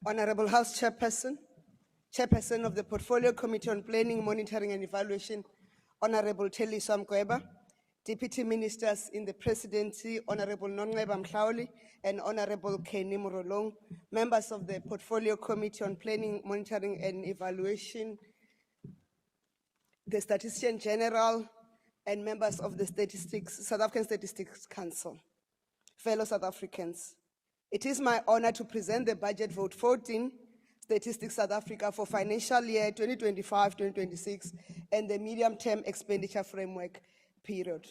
Honorable House Chairperson, Chairperson of the Portfolio Committee on Planning, Monitoring and Evaluation, Honorable Teliso Mkweba, Deputy Ministers in the Presidency, Honorable Nonceba Mhlauli and Honorable Kenny Murolong, members of the Portfolio Committee on Planning, Monitoring and Evaluation, the Statistician General, and members of the South African Statistics Council, fellow South Africans. It is my honor to present the Budget Vote 14, Statistics South Africa for financial year 2025-2026 and the medium-term expenditure framework period.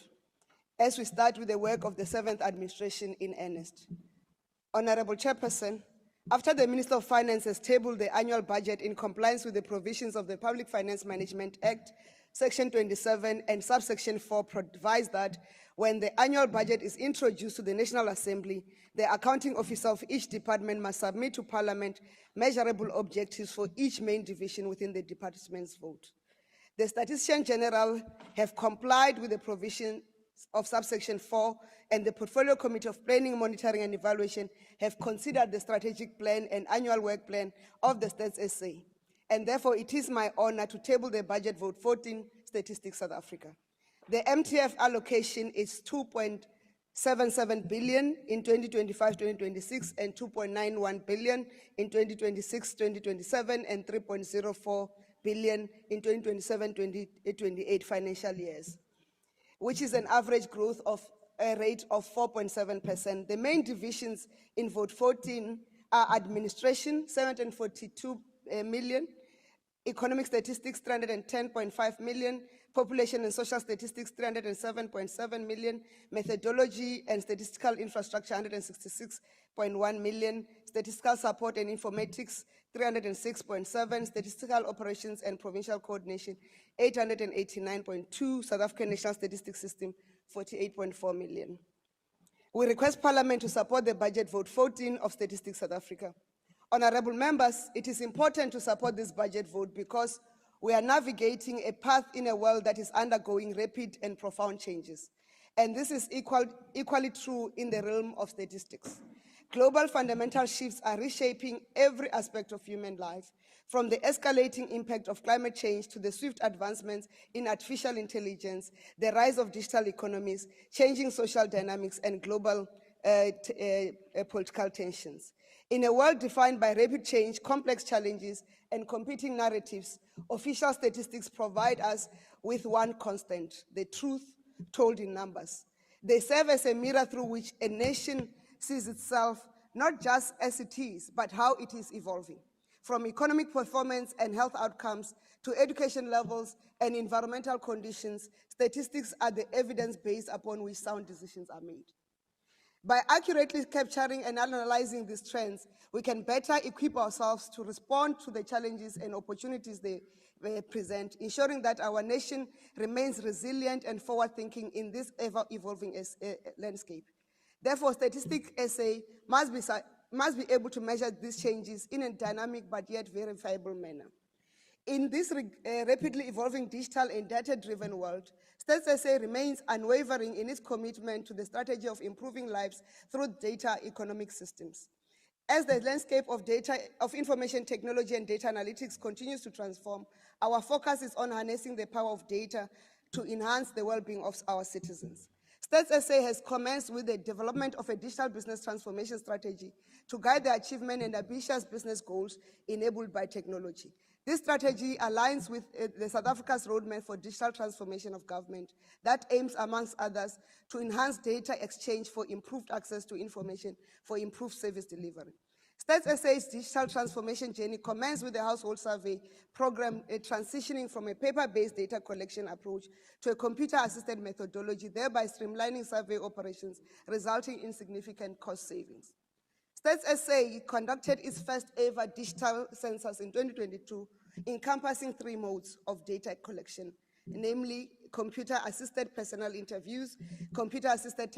As we start with the work of the 7th administration in earnest. Honorable Chairperson, after the Minister of Finance has tabled the annual budget in compliance with the provisions of the Public Finance Management Act, Section 27 and subsection 4 provides that when the annual budget is introduced to the National Assembly, the accounting officer of each department must submit to Parliament measurable objectives for each main division within the department's vote. The Statistician General have complied with the provisions of subsection 4, and the Portfolio Committee of Planning, Monitoring and Evaluation have considered the strategic plan and annual work plan of the Stats SA. And therefore, it is my honor to table the Budget Vote 14, Statistics South Africa. The MTF allocation is 2.77 billion in 2025-2026 and 2.91 billion in 2026-2027 and 3.04 billion in 2027-2028 financial years, which is an average growth of a rate of 4.7%. The main divisions in Vote 14 are Administration, 742 million, Economic Statistics, 310.5 million, Population and Social Statistics, 307.7 million, Methodology and Statistical Infrastructure, 166.1 million, Statistical Support and Informatics, 306.7, Statistical Operations and Provincial Coordination, 889.2, South African National Statistics System, 48.4 million. We request Parliament to support the Budget Vote 14 of Statistics South Africa. Honorable members, it is important to support this budget vote because we are navigating a path in a world that is undergoing rapid and profound changes. And this is equally true in the realm of statistics. Global fundamental shifts are reshaping every aspect of human life, from the escalating impact of climate change to the swift advancements in artificial intelligence, the rise of digital economies, changing social dynamics, and global political tensions. In a world defined by rapid change, complex challenges, and competing narratives, official statistics provide us with one constant: the truth told in numbers. They serve as a mirror through which a nation sees itself not just as it is, but how it is evolving. From economic performance and health outcomes to education levels and environmental conditions, statistics are the evidence base upon which sound decisions are made. By accurately capturing and analyzing these trends, we can better equip ourselves to respond to the challenges and opportunities they present, ensuring that our nation remains resilient and forward-thinking in this ever-evolving landscape. Therefore, Statistics SA must be able to measure these changes in a dynamic but yet verifiable manner. In this rapidly evolving digital and data-driven world, Stats SA remains unwavering in its commitment to the strategy of improving lives through data economic systems. As the landscape of information technology and data analytics continues to transform, our focus is on harnessing the power of data to enhance the well-being of our citizens. Stats SA has commenced with the development of a digital business transformation strategy to guide the achievement and ambitious business goals enabled by technology. This strategy aligns with the South Africa's roadmap for digital transformation of government that aims, amongst others, to enhance data exchange for improved access to information for improved service delivery. Stats SA's digital transformation journey commenced with the household survey program, transitioning from a paper-based data collection approach to a computer-assisted methodology, thereby streamlining survey operations, resulting in significant cost savings. Stats SA conducted its first ever digital census in 2022, encompassing 3 modes of data collection, namely computer-assisted personal interviews, computer-assisted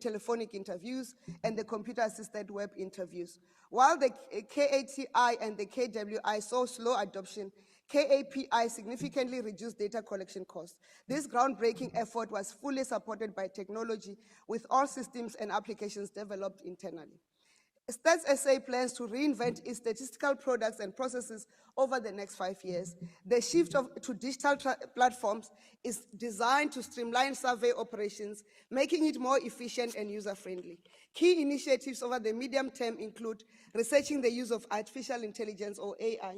telephonic interviews, and the computer-assisted web interviews. While the KATI and the KWI saw slow adoption, KAPI significantly reduced data collection costs. This groundbreaking effort was fully supported by technology, with all systems and applications developed internally. Stats SA plans to reinvent its statistical products and processes over the next 5 years. The shift to digital platforms is designed to streamline survey operations, making it more efficient and user-friendly. Key initiatives over the medium term include researching the use of artificial intelligence or AI,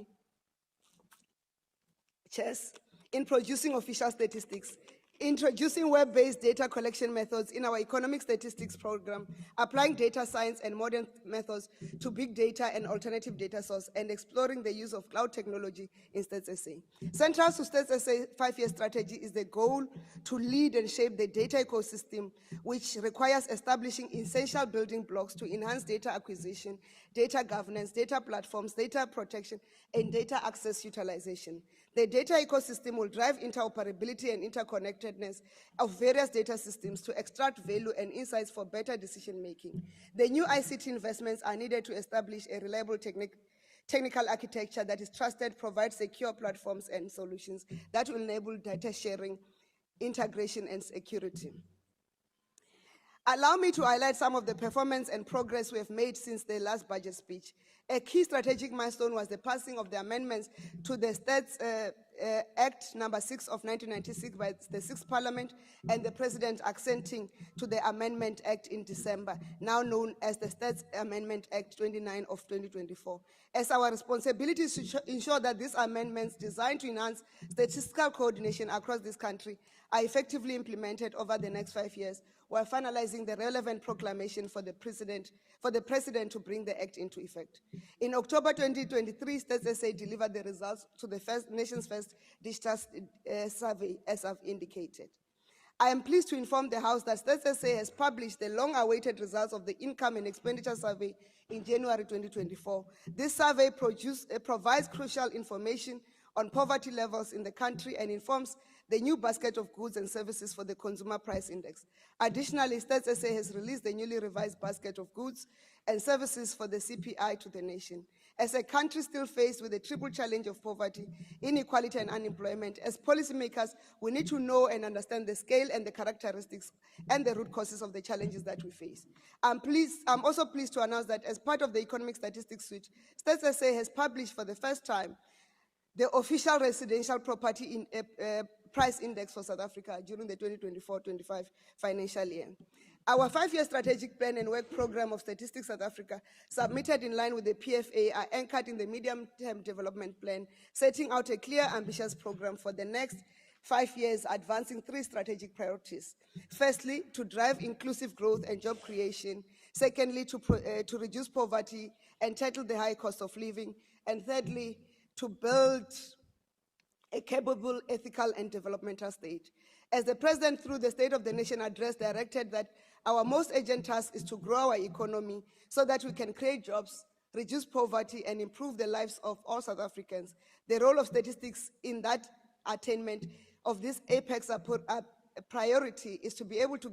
in producing official statistics, introducing web-based data collection methods in our economic statistics program, applying data science and modern methods to big data and alternative data source, and exploring the use of cloud technology in Stats SA. Central to Stats SA 5-year strategy is the goal to lead and shape the data ecosystem, which requires establishing essential building blocks to enhance data acquisition, data governance, data platforms, data protection, and data access utilization. The data ecosystem will drive interoperability and interconnectedness of various data systems to extract value and insights for better decision-making. The new ICT investments are needed to establish a reliable technical architecture that is trusted, provide secure platforms and solutions that will enable data sharing, integration, and security. Allow me to highlight some of the performance and progress we have made since the last budget speech. A key strategic milestone was the passing of the amendments to the Stats Act number 6 of 1996 by the 6th Parliament, and the President accenting to the Amendment Act in December, now known as the Stats Amendment Act 29 of 2024. As our responsibility is to ensure that these amendments designed to enhance statistical coordination across this country are effectively implemented over the next 5 years, while finalizing the relevant proclamation for the President to bring the Act into effect. In October 2023, Stats SA delivered the results to the nation's first digital survey, as I've indicated. I am pleased to inform the House that Stats SA has published the long-awaited results of the Income and Expenditure Survey in January 2024. This survey provides crucial information on poverty levels in the country and informs the new basket of goods and services for the Consumer Price Index. Additionally, Stats SA has released the newly revised basket of goods and services for the CPI to the nation. As a country still faced with the triple challenge of poverty, inequality, and unemployment, as policymakers, we need to know and understand the scale and the characteristics and the root causes of the challenges that we face. I'm also pleased to announce that as part of the Economic Statistics Suite, Stats SA has published for the first time the official residential property price index for South Africa during the 2024-25 financial year. Our 5-year strategic plan and work program of Statistics South Africa, submitted in line with the PFA, are anchored in the medium-term development plan, setting out a clear, ambitious program for the next 5 years, advancing 3 strategic priorities. Firstly, to drive inclusive growth and job creation. Secondly, to reduce poverty and tackle the high cost of living. And thirdly, to build a capable, ethical, and developmental state. As the President, through the State of the Nation address, directed that our most urgent task is to grow our economy so that we can create jobs, reduce poverty, and improve the lives of all South Africans. The role of statistics in that attainment of this apex priority is to be able to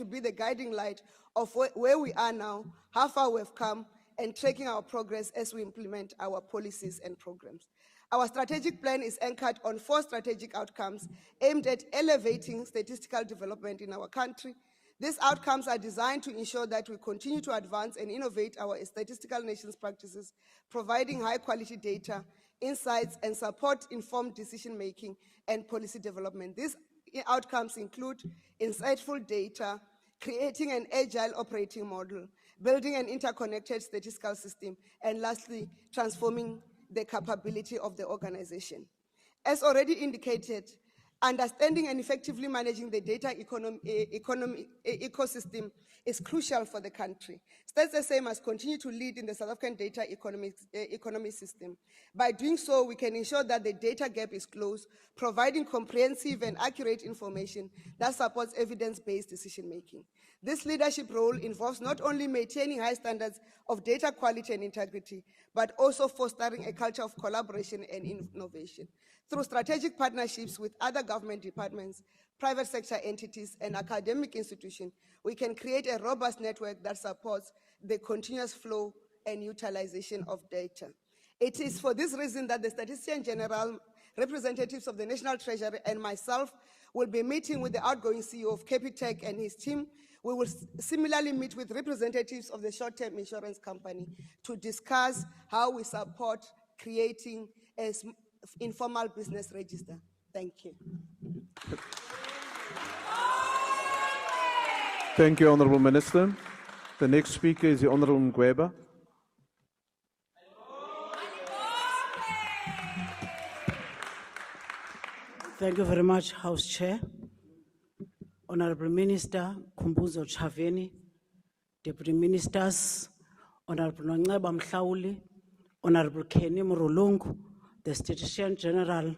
be the guiding light of where we are now, how far we've come, and tracking our progress as we implement our policies and programs. Our strategic plan is anchored on 4 strategic outcomes aimed at elevating statistical development in our country. These outcomes are designed to ensure that we continue to advance and innovate our statistical nations practices, providing high-quality data, insights, and support informed decision-making and policy development. These outcomes include insightful data, creating an agile operating model, building an interconnected statistical system, and lastly, transforming the capability of the organization. As already indicated, understanding and effectively managing the data ecosystem is crucial for the country. Stats SA must continue to lead in the South African data economy system. By doing so, we can ensure that the data gap is closed, providing comprehensive and accurate information that supports evidence-based decision-making. This leadership role involves not only maintaining high standards of data quality and integrity, but also fostering a culture of collaboration and innovation. Through strategic partnerships with other government departments, private sector entities, and academic institutions, we can create a robust network that supports the continuous flow and utilization of data. It is for this reason that the Statistician General, representatives of the National Treasury, and myself will be meeting with the outgoing CEO of Capitec and his team We will similarly meet with representatives of the short-term insurance company to discuss how we support creating an informal business register. Thank you. Thank you, Honourable Minister. The next speaker is the Honourable Nonceba. Thank you very much, House Chair. Honourable Minister Khumbudzo Ntshavheni, Deputy Ministers, Honourable Nonceba Mhlauli, Honourable Kenny Murulungu, the Statistician General,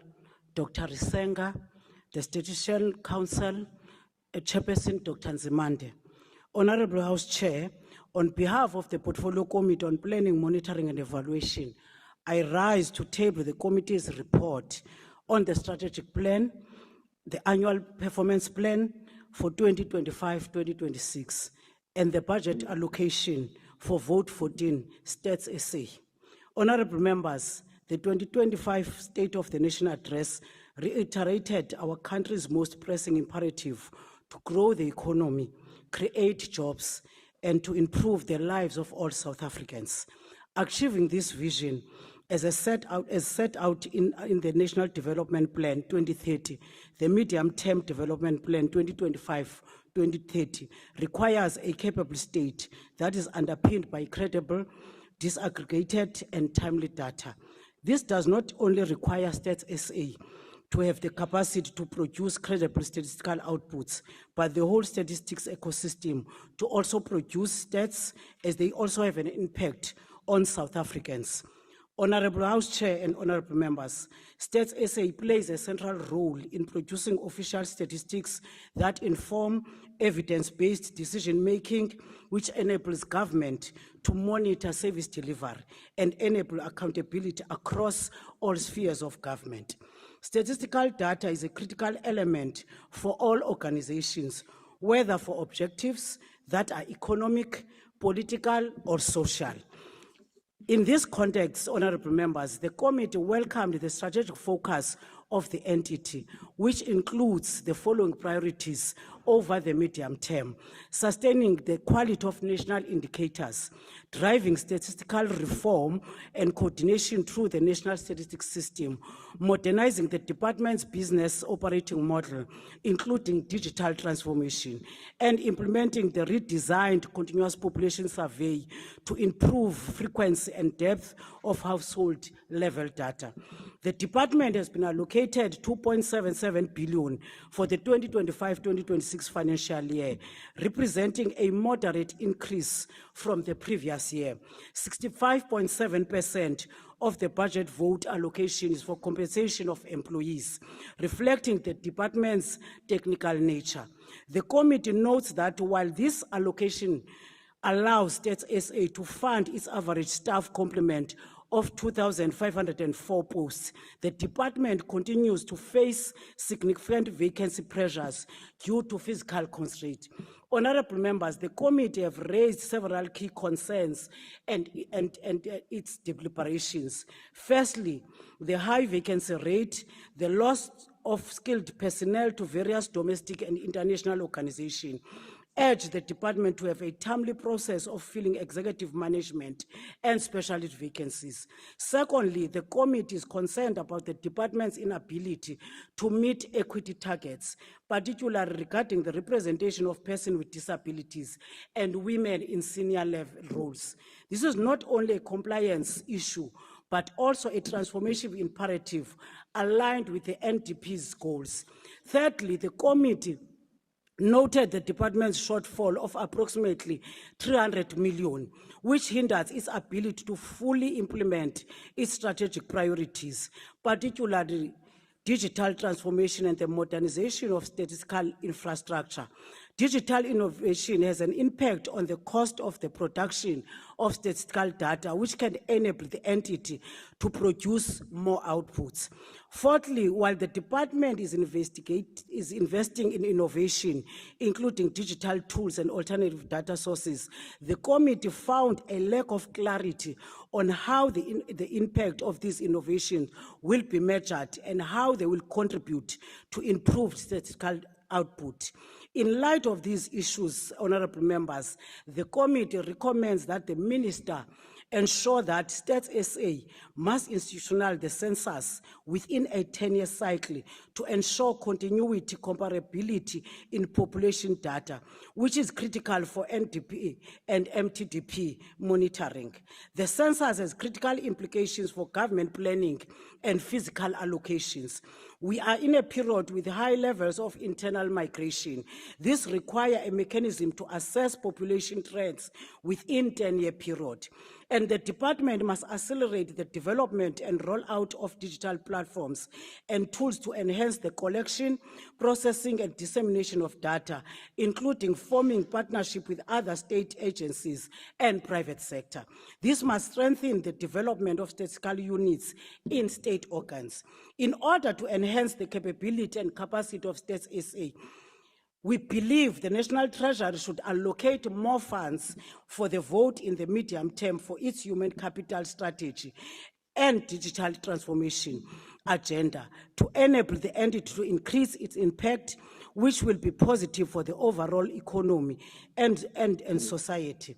Dr. Risenga, the Statistician Council, Chairperson Dr. Nzimande. Honourable House Chair, on behalf of the Portfolio Committee on Planning, Monitoring and Evaluation, I rise to table the committee's report on the strategic plan, the annual performance plan for 2025-2026, and the budget allocation for Vote 14 Stats SA. Honourable members, the 2025 State of the Nation Address reiterated our country's most pressing imperative to grow the economy, create jobs, and to improve the lives of all South Africans. Achieving this vision, as set out in the National Development Plan 2030, the Medium-Term Development Plan 2025-2030 requires a capable state that is underpinned by credible, disaggregated, and timely data. This does not only require Stats SA to have the capacity to produce credible statistical outputs, but the whole statistics ecosystem to also produce stats, as they also have an impact on South Africans. Honourable House Chair and honourable members, Stats SA plays a central role in producing official statistics that inform evidence-based decision-making, which enables government to monitor service delivery and enable accountability across all spheres of government. Statistical data is a critical element for all organizations, whether for objectives that are economic, political, or social. In this context, honourable members, the committee welcomed the strategic focus of the entity, which includes the following priorities over the medium term: sustaining the quality of national indicators, driving statistical reform and coordination through the national statistics system, modernizing the department's business operating model, including digital transformation, and implementing the redesigned continuous population survey to improve frequency and depth of household level data. The department has been allocated 2.77 billion for the 2025-2026 financial year, representing a moderate increase from the previous year. 65.7% of the budget vote allocation is for compensation of employees, reflecting the department's technical nature. The committee notes that while this allocation allows Stats SA to fund its average staff complement of 2,504 posts, the department continues to face significant vacancy pressures due to physical constraints. Honourable members, the committee have raised several key concerns and its deliberations. Firstly, the high vacancy rate, the loss of skilled personnel to various domestic and international organizations, urge the department to have a timely process of filling executive management and specialist vacancies. Secondly, the committee is concerned about the department's inability to meet equity targets, particularly regarding the representation of persons with disabilities and women in senior level roles. This is not only a compliance issue, but also a transformative imperative aligned with the NDP's goals. Thirdly, the committee noted the department's shortfall of approximately 300 million, which hinders its ability to fully implement its strategic priorities, particularly digital transformation and the modernization of statistical infrastructure. Digital innovation has an impact on the cost of the production of statistical data, which can enable the entity to produce more outputs. Fourthly, while the department is investing in innovation, including digital tools and alternative data sources, the committee found a lack of clarity on how the impact of these innovations will be measured and how they will contribute to improved statistical output. In light of these issues, honorable members, the committee recommends that the minister ensure that Stats SA must institutionalize the census within a 10-year cycle to ensure continuity, comparability in population data, which is critical for NDP and MTDP monitoring. The census has critical implications for government planning and physical allocations. We are in a period with high levels of internal migration. This requires a mechanism to assess population trends within 10-year period. And the department must accelerate the development and rollout of digital platforms and tools to enhance the collection, processing, and dissemination of data, including forming partnership with other state agencies and private sector. This must strengthen the development of statistical units in state organs. In order to enhance the capability and capacity of Stats SA, we believe the National Treasury should allocate more funds for the vote in the medium term for its human capital strategy and digital transformation agenda to enable the entity to increase its impact, which will be positive for the overall economy and society.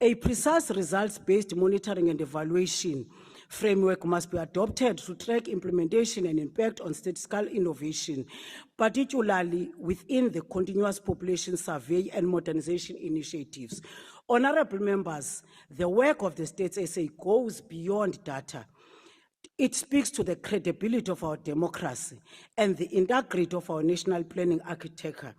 A precise results-based monitoring and evaluation framework must be adopted to track implementation and impact on statistical innovation, particularly within the continuous population survey and modernization initiatives. Honorable members, the work of the Stats SA goes beyond data. It speaks to the credibility of our democracy and the integrity of our national planning architecture.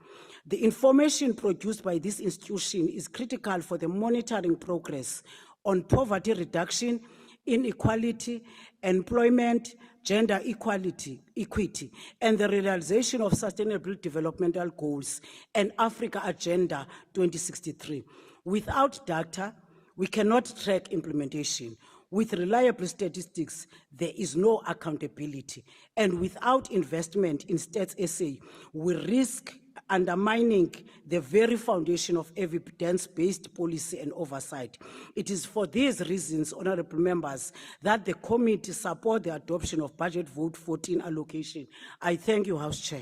The information produced by this institution is critical for the monitoring progress on poverty reduction, inequality, employment, gender equity, and the realization of sustainable developmental goals and Africa Agenda 2063. Without data, we cannot track implementation. With reliable statistics, there is no accountability. And without investment in Stats SA, we risk undermining the very foundation of evidence-based policy and oversight. It is for these reasons, honorable members, that the committee support the adoption of Budget Vote 14 allocation. I thank you, House Chair.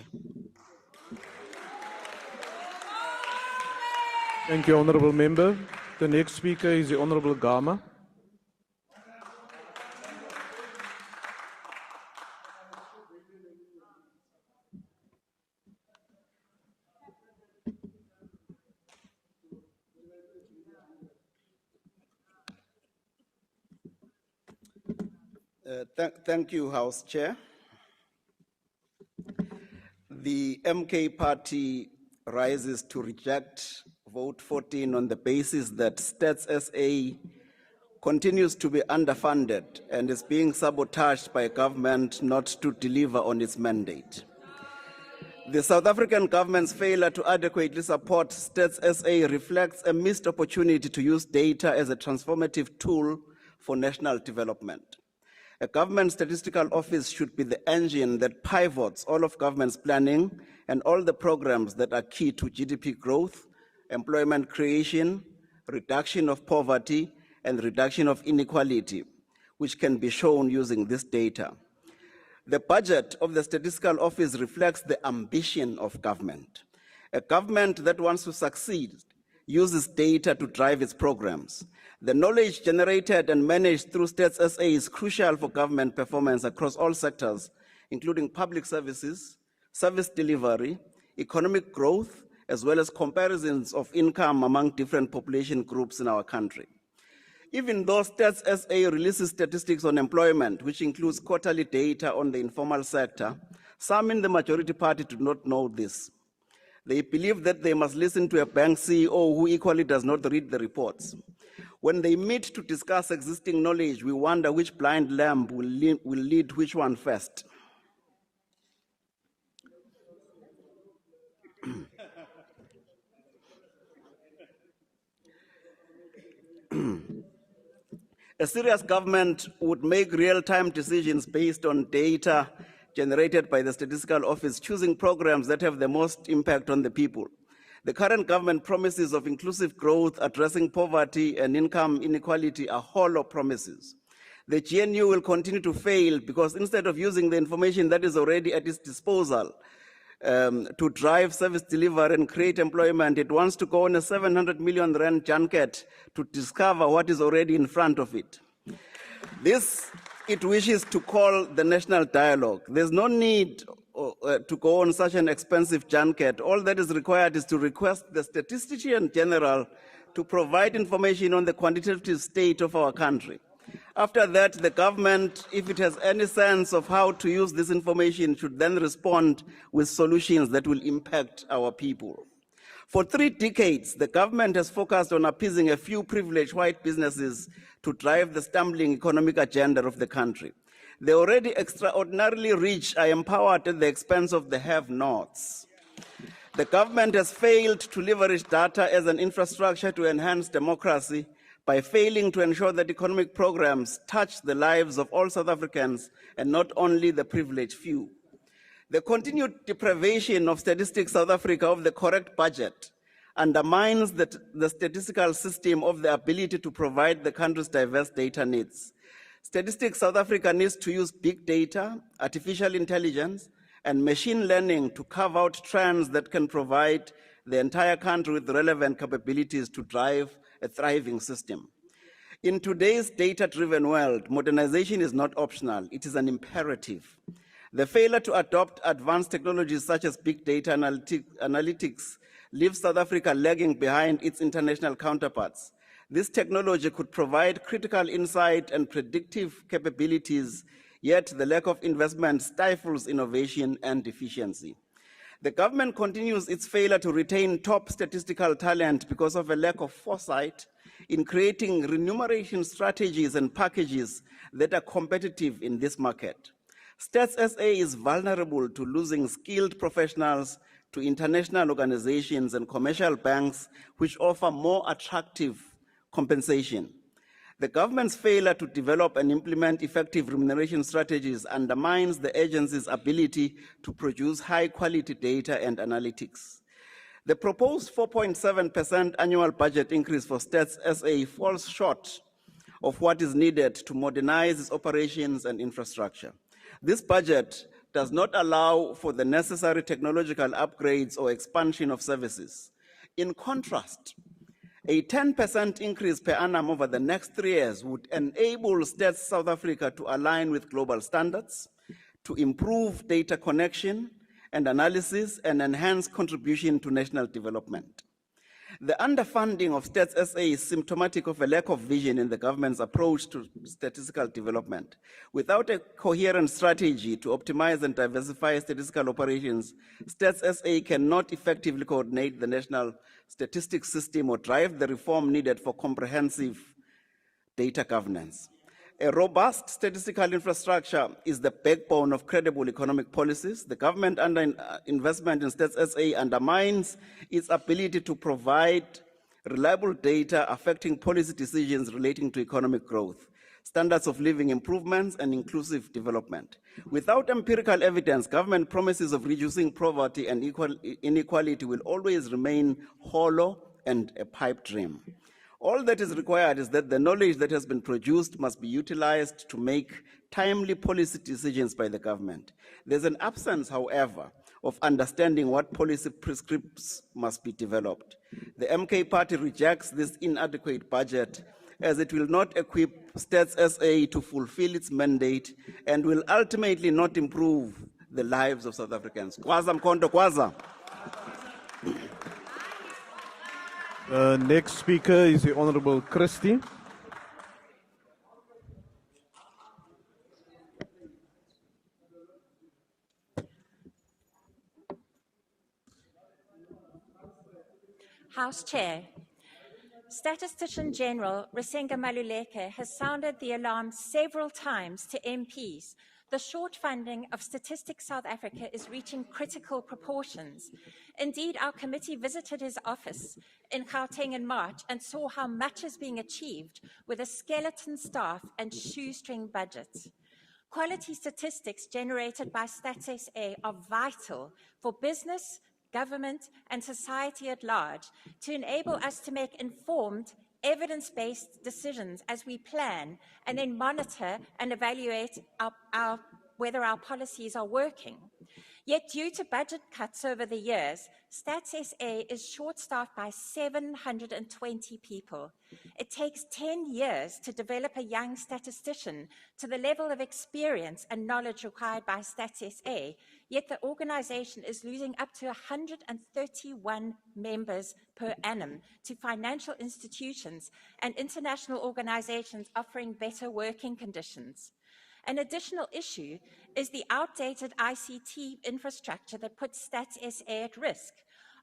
Thank you, Honourable Member. The next speaker is the Honourable Gama. Thank you, House Chair. The MK Party rises to reject Vote 14 on the basis that Stats SA continues to be underfunded and is being sabotaged by government not to deliver on its mandate. The South African government's failure to adequately support Stats SA reflects a missed opportunity to use data as a transformative tool for national development. A government statistical office should be the engine that pivots all of government's planning and all the programs that are key to GDP growth, employment creation, reduction of poverty, and reduction of inequality, which can be shown using this data. The budget of the Statistical Office reflects the ambition of government. A government that wants to succeed uses data to drive its programs. The knowledge generated and managed through Stats SA is crucial for government performance across all sectors, including public services, service delivery, economic growth, as well as comparisons of income among different population groups in our country. Even though Stats SA releases statistics on employment, which includes quarterly data on the informal sector, some in the majority party do not know this. They believe that they must listen to a bank CEO who equally does not read the reports. When they meet to discuss existing knowledge, we wonder which blind lamb will lead which one first. A serious government would make real-time decisions based on data generated by the Statistical Office, choosing programs that have the most impact on the people. The current government promises of inclusive growth, addressing poverty and income inequality are hollow promises. The GNU will continue to fail because instead of using the information that is already at its disposal, to drive service delivery and create employment. It wants to go on a 700 million rand junket to discover what is already in front of it. This, it wishes to call the national dialogue. There's no need to go on such an expensive junket. All that is required is to request the Statistician General to provide information on the quantitative state of our country. After that, the government, if it has any sense of how to use this information, should then respond with solutions that will impact our people. For 3 decades, the government has focused on appeasing a few privileged white businesses to drive the stumbling economic agenda of the country. The already extraordinarily rich are empowered at the expense of the have-nots. The government has failed to leverage data as an infrastructure to enhance democracy by failing to ensure that economic programs touch the lives of all South Africans and not only the privileged few. The continued deprivation of Statistics South Africa of the correct budget undermines the statistical system of the ability to provide the country's diverse data needs. Statistics South Africa needs to use big data, artificial intelligence, and machine learning to carve out trends that can provide the entire country with relevant capabilities to drive a thriving system. In today's data-driven world, modernization is not optional, it is an imperative. The failure to adopt advanced technologies such as big data analytics leaves South Africa lagging behind its international counterparts. This technology could provide critical insight and predictive capabilities, yet the lack of investment stifles innovation and efficiency. The government continues its failure to retain top statistical talent because of a lack of foresight in creating remuneration strategies and packages that are competitive in this market. Stats SA is vulnerable to losing skilled professionals to international organizations and commercial banks which offer more attractive compensation. The government's failure to develop and implement effective remuneration strategies undermines the agency's ability to produce high-quality data and analytics. The proposed 4.7% annual budget increase for Stats SA falls short of what is needed to modernize its operations and infrastructure. This budget does not allow for the necessary technological upgrades or expansion of services. In contrast, a 10% increase per annum over the next 3 years would enable Stats South Africa to align with global standards, to improve data connection and analysis, and enhance contribution to national development. The underfunding of Stats SA is symptomatic of a lack of vision in the government's approach to statistical development. Without a coherent strategy to optimize and diversify statistical operations, Stats SA cannot effectively coordinate the national statistics system or drive the reform needed for comprehensive data governance. A robust statistical infrastructure is the backbone of credible economic policies. The government investment in Stats SA undermines its ability to provide reliable data affecting policy decisions relating to economic growth, standards of living improvements, and inclusive development. Without empirical evidence, government promises of reducing poverty and inequality will always remain hollow and a pipe dream. All that is required is that the knowledge that has been produced must be utilized to make timely policy decisions by the government. There's an absence, however, of understanding what policy prescripts must be developed. The MK party rejects this inadequate budget as it will not equip Stats SA to fulfill its mandate and will ultimately not improve the lives of South Africans. Kwaza mkondo kwaza. Next speaker is the Honorable Christie. House Chair, Statistician General Risenga Maluleke has sounded the alarm several times to MPs. The short funding of Statistics South Africa is reaching critical proportions. Indeed, our committee visited his office in Gauteng in March and saw how much is being achieved with a skeleton staff and shoestring budgets. Quality statistics generated by Stats SA are vital for business, government, and society at large to enable us to make informed, evidence-based decisions as we plan and then monitor and evaluate whether our policies are working. Yet due to budget cuts over the years, Stats SA is short-staffed by 720 people. It takes 10 years to develop a young statistician to the level of experience and knowledge required by Stats SA, yet the organization is losing up to 131 members per annum to financial institutions and international organizations offering better working conditions. An additional issue is the outdated ICT infrastructure that puts Stats SA at risk.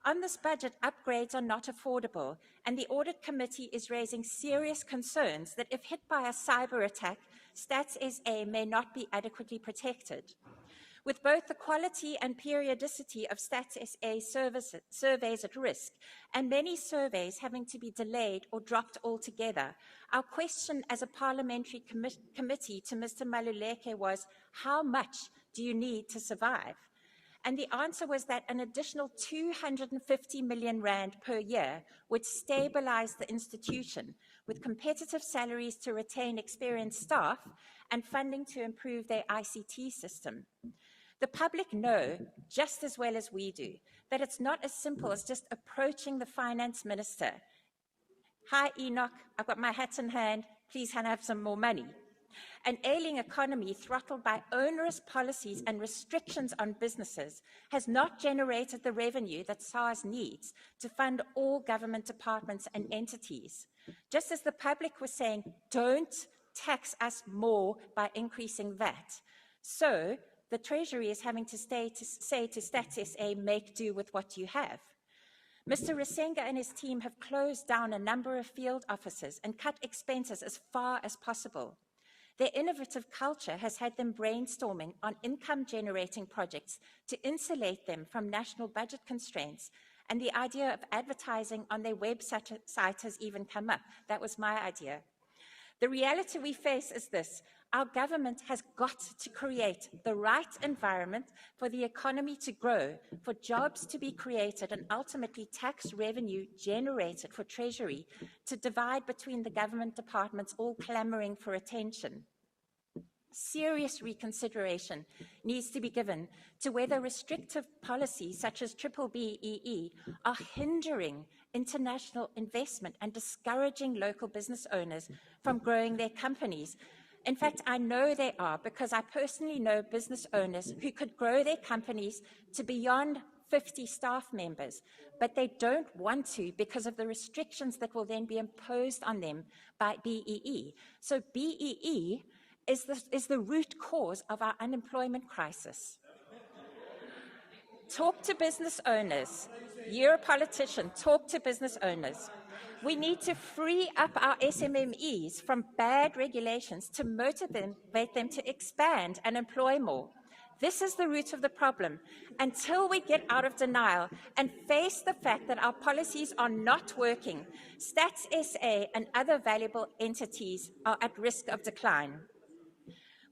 On this budget, upgrades are not affordable, and the Audit Committee is raising serious concerns that if hit by a cyber attack, Stats SA may not be adequately protected. With both the quality and periodicity of Stats SA surveys at risk, and many surveys having to be delayed or dropped altogether, our question as a parliamentary committee to Mr. Maluleke was, how much do you need to survive? And the answer was that an additional 250 million rand per year would stabilize the institution with competitive salaries to retain experienced staff and funding to improve their ICT system. The public know, just as well as we do, that it's not as simple as just approaching the finance minister. Hi, Enoch, I've got my hat in hand, please can I have some more money? An ailing economy throttled by onerous policies and restrictions on businesses has not generated the revenue that SARS needs to fund all government departments and entities. Just as the public was saying, don't tax us more by increasing VAT. So, the Treasury is having to say to Stats SA, make do with what you have. Mr. Risenga and his team have closed down a number of field offices and cut expenses as far as possible. Their innovative culture has had them brainstorming on income-generating projects to insulate them from national budget constraints, and the idea of advertising on their website has even come up. That was my idea. The reality we face is this. Our government has got to create the right environment for the economy to grow, for jobs to be created, and ultimately tax revenue generated for Treasury to divide between the government departments all clamoring for attention. Serious reconsideration needs to be given to whether restrictive policies such as BBBEE are hindering international investment and discouraging local business owners from growing their companies. In fact, I know they are because I personally know business owners who could grow their companies to beyond 50 staff members, but they don't want to because of the restrictions that will then be imposed on them by BEE. So BEE is the root cause of our unemployment crisis. Talk to business owners. You're a politician, talk to business owners. We need to free up our SMMEs from bad regulations to motivate them to expand and employ more. This is the root of the problem. Until we get out of denial and face the fact that our policies are not working, Stats SA and other valuable entities are at risk of decline.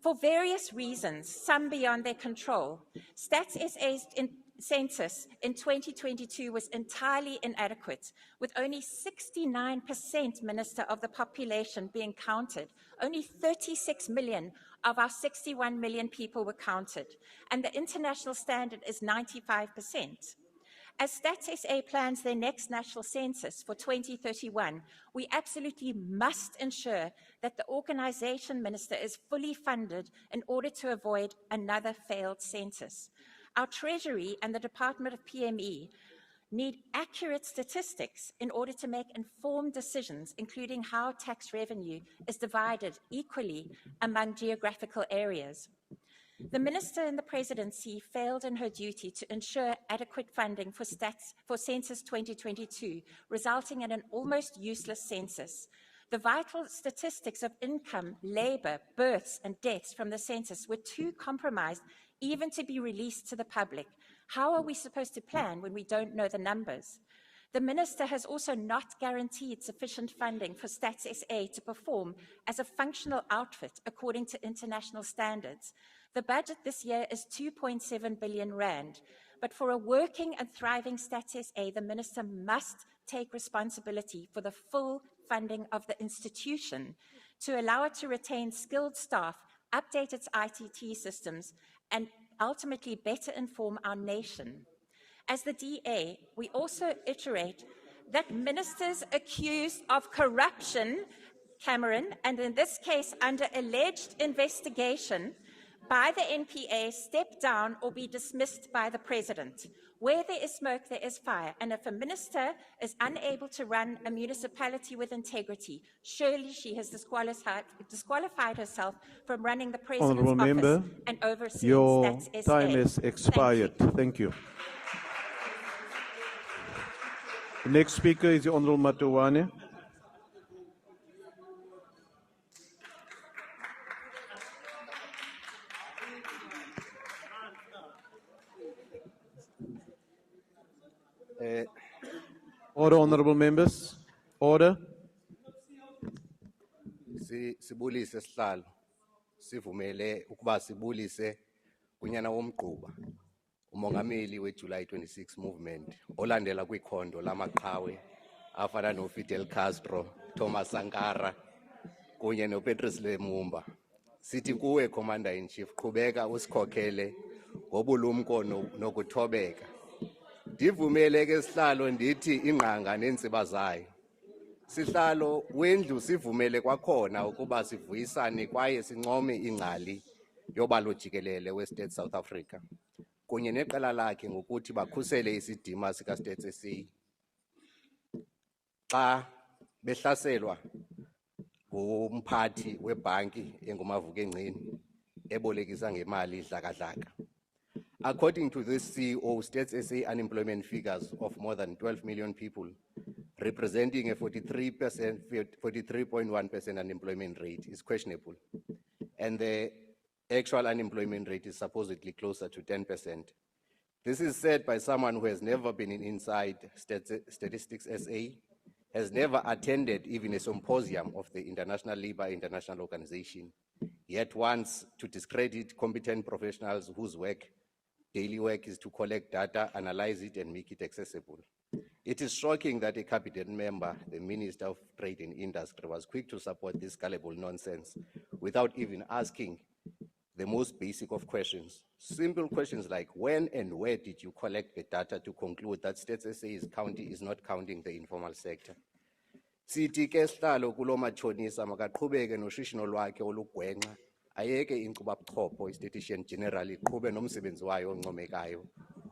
For various reasons, some beyond their control, Stats SA's census in 2022 was entirely inadequate, with only 69%, Minister, of the population being counted. Only 36 million of our 61 million people were counted, and the international standard is 95%. As Stats SA plans their next national census for 2031, we absolutely must ensure that the organisation, Minister, is fully funded in order to avoid another failed census. Our Treasury and the Department of PME need accurate statistics in order to make informed decisions, including how tax revenue is divided equally among geographical areas. The Minister in the Presidency failed in her duty to ensure adequate funding for Census 2022, resulting in an almost useless census. The vital statistics of income, labour, births and deaths from the census were too compromised even to be released to the public. How are we supposed to plan when we don't know the numbers? The Minister has also not guaranteed sufficient funding for Stats SA to perform as a functional outfit according to international standards. The budget this year is 2.7 billion rand, but for a working and thriving Stats SA, the Minister must take responsibility for the full funding of the institution to allow it to retain skilled staff, update its ICT systems, and ultimately better inform our nation. As the DA, we also iterate that ministers accused of corruption, Cameron, and in this case under alleged investigation by the NPA, step down or be dismissed by the President. Where there is smoke, there is fire. And if a minister is unable to run a municipality with integrity, surely she has disqualified herself from running the President's Honourable office Member, and overseeing your Stats SA. time has expired. Thank you. The next speaker is the Honourable Matuwane. Order, honourable members. Order. Sibulise sihlalo sivumele ukuba sibulise kunyana womgquba umongameli weJuly 26 movement olandela kwikhondo lamaqhawe afana noFidel Castro, Thomas Sankara kunye noPatrice Lumumba. Sithi kuwe Commander in Chief, qhubeka usikhokhele ngobulumko nokuthobeka. Ndivumele ke sihlalo ndithi ingqanga nentsiba zayo. Sihlalo wendlu sivumele kwakhona ukuba sivuyisane kwaye sincome ingcali yobalo jikelele weState South Africa kunye neqela lakhe ngokuthi bakhusele isidima sikaState SA xa behlaselwa ngumphathi webhanki engumavukengceni ebolekisa ngemali dlakadlaka. According to this CEO, State SA unemployment figures of more than 12 million people, representing a 43.1% unemployment rate, is questionable. And the actual unemployment rate is supposedly closer to 10%. This is said by someone who has never been inside Statistics SA, has never attended even a symposium of the International Labour International Organization, yet wants to discredit competent professionals whose daily work is to collect data, analyze it, and make it accessible. It is shocking that a cabinet member, the Minister of Trade and Industry, was quick to support this gullible nonsense without even asking the most basic of questions. Simple questions like, when and where did you collect the data to conclude that State SA is not counting the informal sector? Sithi ke sihlalo kulo matshonisa makaqhubeke noshishino lwakhe olugwenxa, ayeke inkcuba buchopho istatistician general iqhube nomsebenzi wayo oncomekayo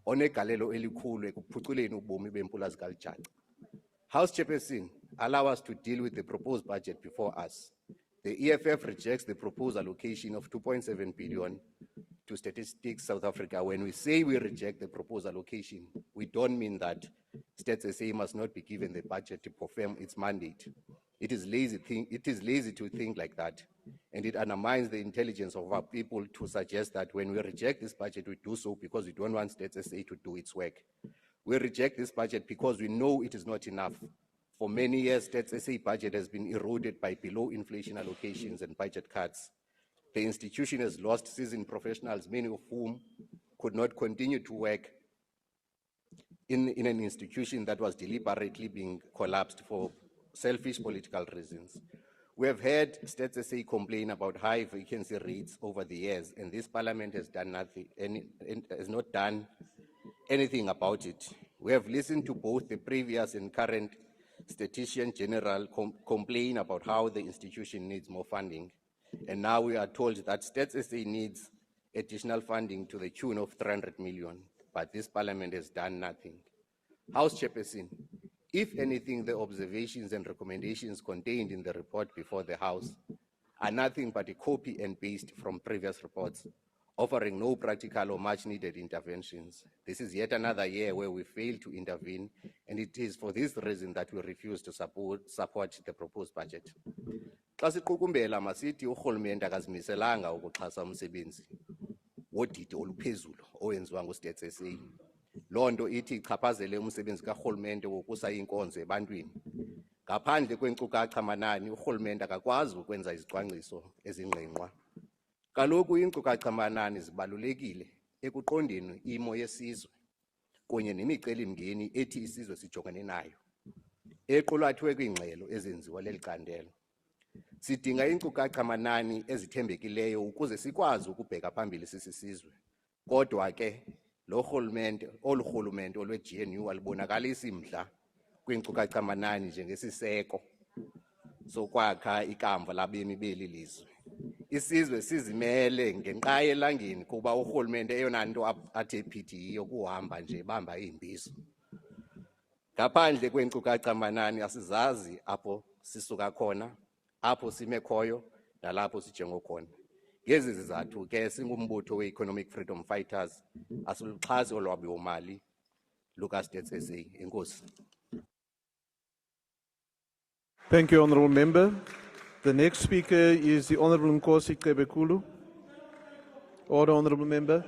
onegalelo elikhulu ekuphuculeni ubomi bempula zikaLjaca. House Chairperson, allow us to deal with the proposed budget before us. The EFF rejects the proposed allocation of 2.7 billion to Statistics South Africa. When we say we reject the proposed allocation, we don't mean that State SA must not be given the budget to perform its mandate. It is lazy to think like that, and it undermines the intelligence of our people to suggest that when we reject this budget, we do so because we don't want State SA to do its work. We reject this budget because we know it is not enough. For many years, State SA budget has been eroded by below inflation allocations and budget cuts. The institution has lost seasoned professionals, many of whom could not continue to work in an institution that was deliberately being collapsed for selfish political reasons. We have heard State SA complain about high vacancy rates over the years, and this parliament has not done anything about it. We have listened to both the previous and current Statistician General complain about how the institution needs more funding, and now we are told that State SA needs additional funding to the tune of 300 million, but this parliament has done nothing. House Chairperson, if anything, the observations and recommendations contained in the report before the House are nothing but a copy and paste from previous reports, offering no practical or much needed interventions. This is yet another year where we failed to intervene, and it is for this reason that we refuse to support the proposed budget. Xa siqukumbela masithi urhulumente akazimiselanga ukuxhasa umsebenzi wodidi oluphezulu owenziwa nguState SA. Loo nto ithi ichaphazele umsebenzi karhulumente wokusa inkonzo ebantwini. Ngaphandle kwenkcukacha manani, urhulumente akakwazi ukwenza izicwangciso ezingqingqwa. Kaloku iinkcukacha manani zibalulekile ekuqondeni imo yesizwe kunye nemicelimngeni ethi isizwe sijongene nayo, equlathwe kwiingxelo ezenziwa leli candelo. Sidinga iinkcukacha manani ezithembekileyo ukuze sikwazi ukubheka phambili sisizwe. Kodwa ke lo rhulumente olurhulumente olwe-GNU alubonakalisi mdla kwiinkcukacha-manani njengesiseko sokwakha ikamva labemi beli lizwe. Isizwe sizimele ngenqayi elangeni kuba urhulumente eyona nto athe phithi yiyo kuhamba nje bamba iimbizo. Ngaphandle kweenkcukacha-manani asizazi apho sisuka khona, apho sime khoyo nalapho sijengokhona. Ngezi zizathu ke singumbutho we-Economic Freedom Fighters asiluxhasi olwabiwo-mali luka-Stats SA. Enkosi. Thank you, Honourable Member. The next speaker is the Honourable Nkosi Qebekulu. Order, Honourable Member.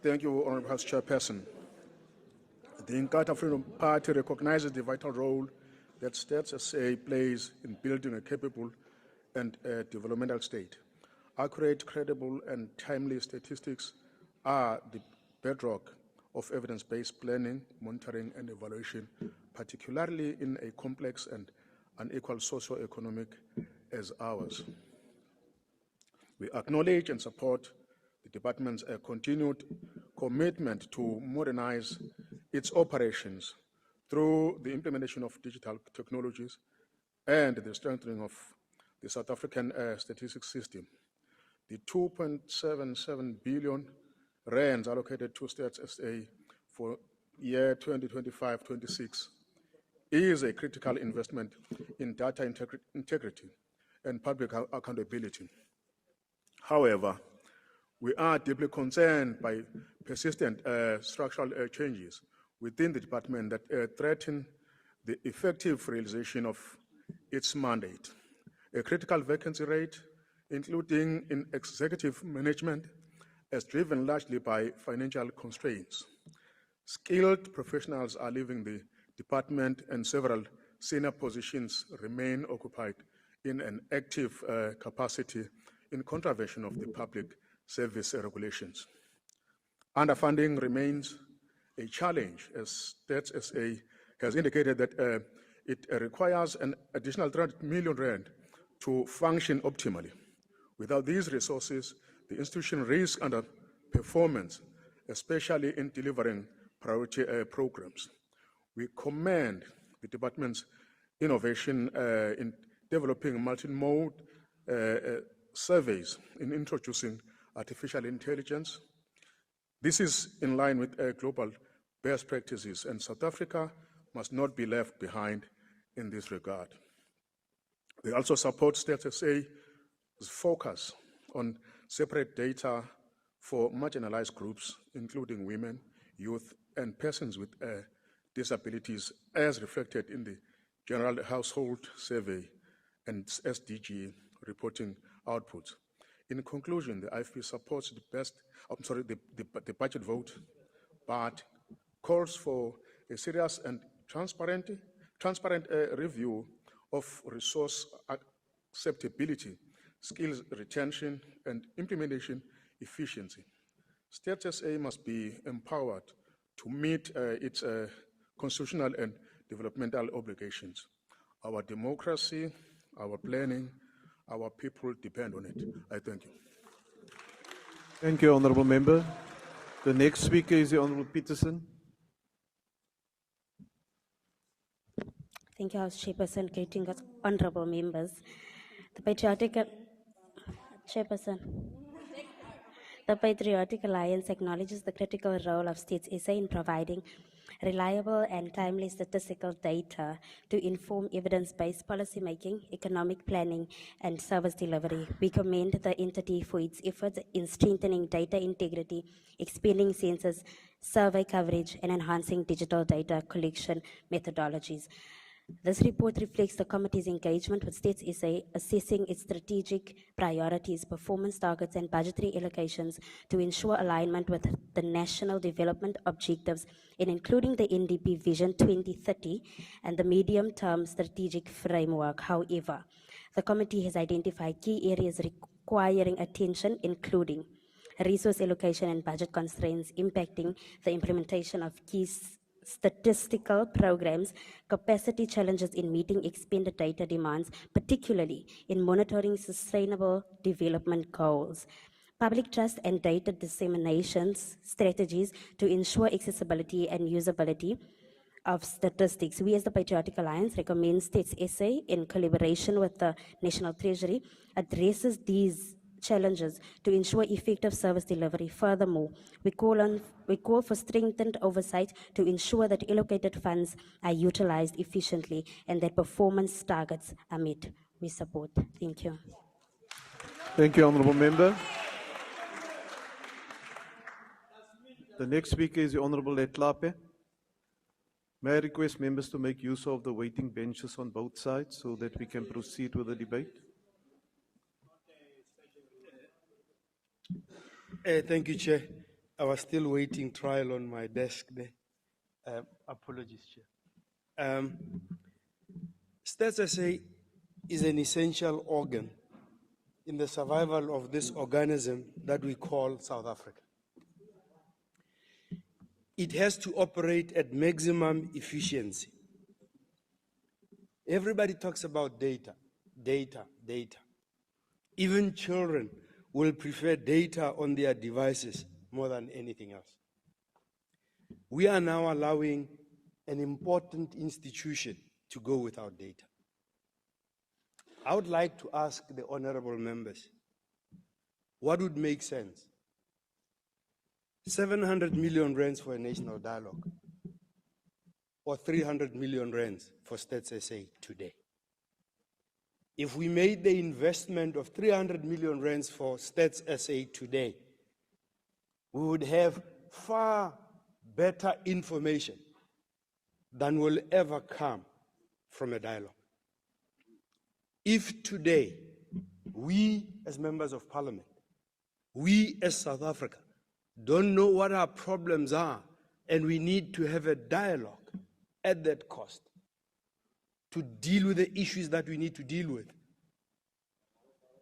Thank you, Honourable House Chairperson. The Inkatha Freedom Party recognizes the vital role that Stats SA plays in building a capable and developmental state. Accurate, credible, and timely statistics are the bedrock of evidence-based planning, monitoring, and evaluation, particularly in a complex and unequal socio-economic as ours. We acknowledge and support the department's continued commitment to modernize its operations through the implementation of digital technologies and the strengthening of the South African statistics system. The 2.77 billion rands allocated to Stats SA for year 2025-26 is a critical investment in data integrity and public accountability. However, we are deeply concerned by persistent structural changes within the department that threaten the effective realization of its mandate. A critical vacancy rate, including in executive management, is driven largely by financial constraints. Skilled professionals are leaving the department and several senior positions remain occupied in an active capacity in contravention of the public service regulations. Underfunding remains a challenge, as Stats SA has indicated that it requires an additional 300 million rand to function optimally. Without these resources, the institution risks underperformance, especially in delivering priority programs. We commend the department's innovation in developing multi-mode surveys in introducing artificial intelligence. This is in line with global best practices, and South Africa must not be left behind in this regard. We also support Stats SA's focus on separate data for marginalized groups, including women, youth, and persons with disabilities, as reflected in the General Household Survey and SDG reporting outputs. In conclusion, the IFP supports the budget vote, but calls for a serious and transparent review of resource acceptability, skills retention, and implementation efficiency. Stats SA must be empowered to meet its constitutional and developmental obligations. Our democracy, our planning, our people depend on it. I thank you. Thank you, Honourable Member. The next speaker is the Honourable Peterson. Thank you, House Chairperson. Greetings, honourable members. The Patriotic Chairperson. The Patriotic Alliance acknowledges the critical role of Stats SA in providing reliable and timely statistical data to inform evidence-based policymaking, economic planning, and service delivery. We commend the entity for its efforts in strengthening data integrity, expanding census, survey coverage, and enhancing digital data collection methodologies. This report reflects the committee's engagement with Stats SA, assessing its strategic priorities, performance targets, and budgetary allocations to ensure alignment with the national development objectives, and including the NDP Vision 2030 and the medium-term strategic framework. However, the committee has identified key areas requiring attention, including resource allocation and budget constraints impacting the implementation of key statistical programs, capacity challenges in meeting expanded data demands, particularly in monitoring sustainable development goals, public trust and data dissemination strategies to ensure accessibility and usability of statistics. We as the Patriotic Alliance recommend States SA, in collaboration with the National Treasury, addresses these challenges to ensure effective service delivery. Furthermore, we call for strengthened oversight to ensure that allocated funds are utilized efficiently and that performance targets are met. We support. Thank you. Thank you, Honourable Member. The next speaker is the Honourable Letlape. May I request members to make use of the waiting benches on both sides so that we can proceed with the debate? Thank you, Chair. I was still waiting trial on my desk there. Apologies, Chair. Stats SA is an essential organ in the survival of this organism that we call South Africa. It has to operate at maximum efficiency. Everybody talks about data, data, data. Even children will prefer data on their devices more than anything else. We are now allowing an important institution to go without data. I would like to ask the honorable members, what would make sense? 700 million rands for a national dialogue, or 300 million rands for Stats SA today? If we made the investment of 300 million rands for Stats SA today, we would have far better information than will ever come from a dialogue. If today, we as members of parliament, we as South Africa, don't know what our problems are, and we need to have a dialogue at that cost to deal with the issues that we need to deal with,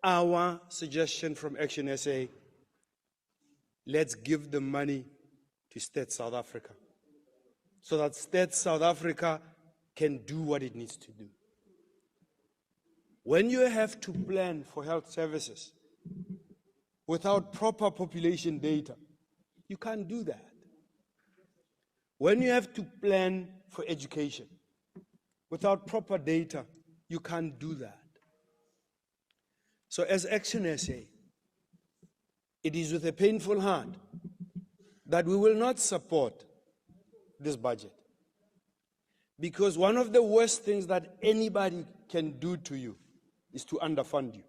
our suggestion from Action SA, let's give the money to Stats South Africa so that Stats South Africa can do what it needs to do. When you have to plan for health services without proper population data, you can't do that. When you have to plan for education without proper data, you can't do that. So as Action SA, it is with a painful heart that we will not support this budget. Because one of the worst things that anybody can do to you is to underfund you.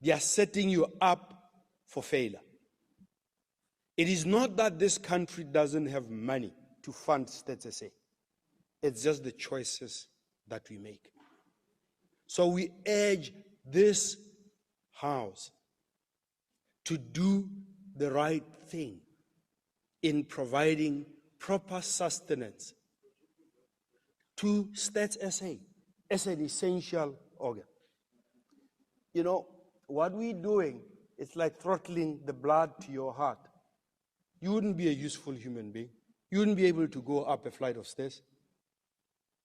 They are setting you up for failure. It is not that this country doesn't have money to fund Stats SA. It's just the choices that we make. So we urge this House to do the right thing in providing proper sustenance to Stats SA as an essential organ. You know, what we're doing, it's like throttling the blood to your heart. You wouldn't be a useful human being. You wouldn't be able to go up a flight of stairs.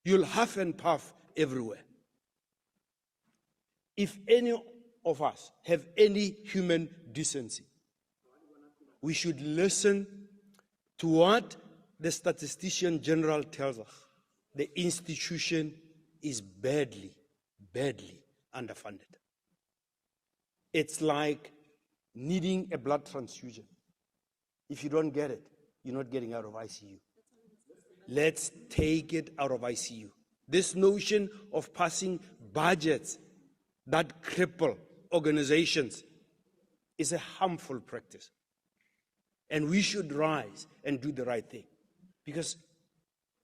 You'll huff and puff everywhere. If any of us have any human decency, we should listen to what the Statistician General tells us. The institution is badly, badly underfunded. It's like needing a blood transfusion. If you don't get it, you're not getting out of ICU. Let's take it out of ICU. This notion of passing budgets that cripple organizations is a harmful practice. And we should rise and do the right thing. Because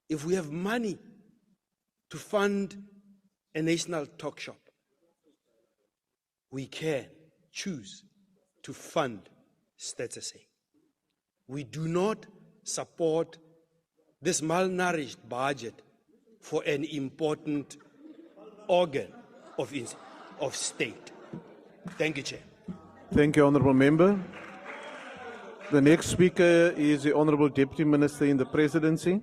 if we have money to fund a national talk shop, we can choose to fund Stats SA. We do not support this malnourished budget for an important organ of state. Thank you, Chair. Thank you, Honourable Member. The next speaker is the Honourable Deputy Minister in the Presidency.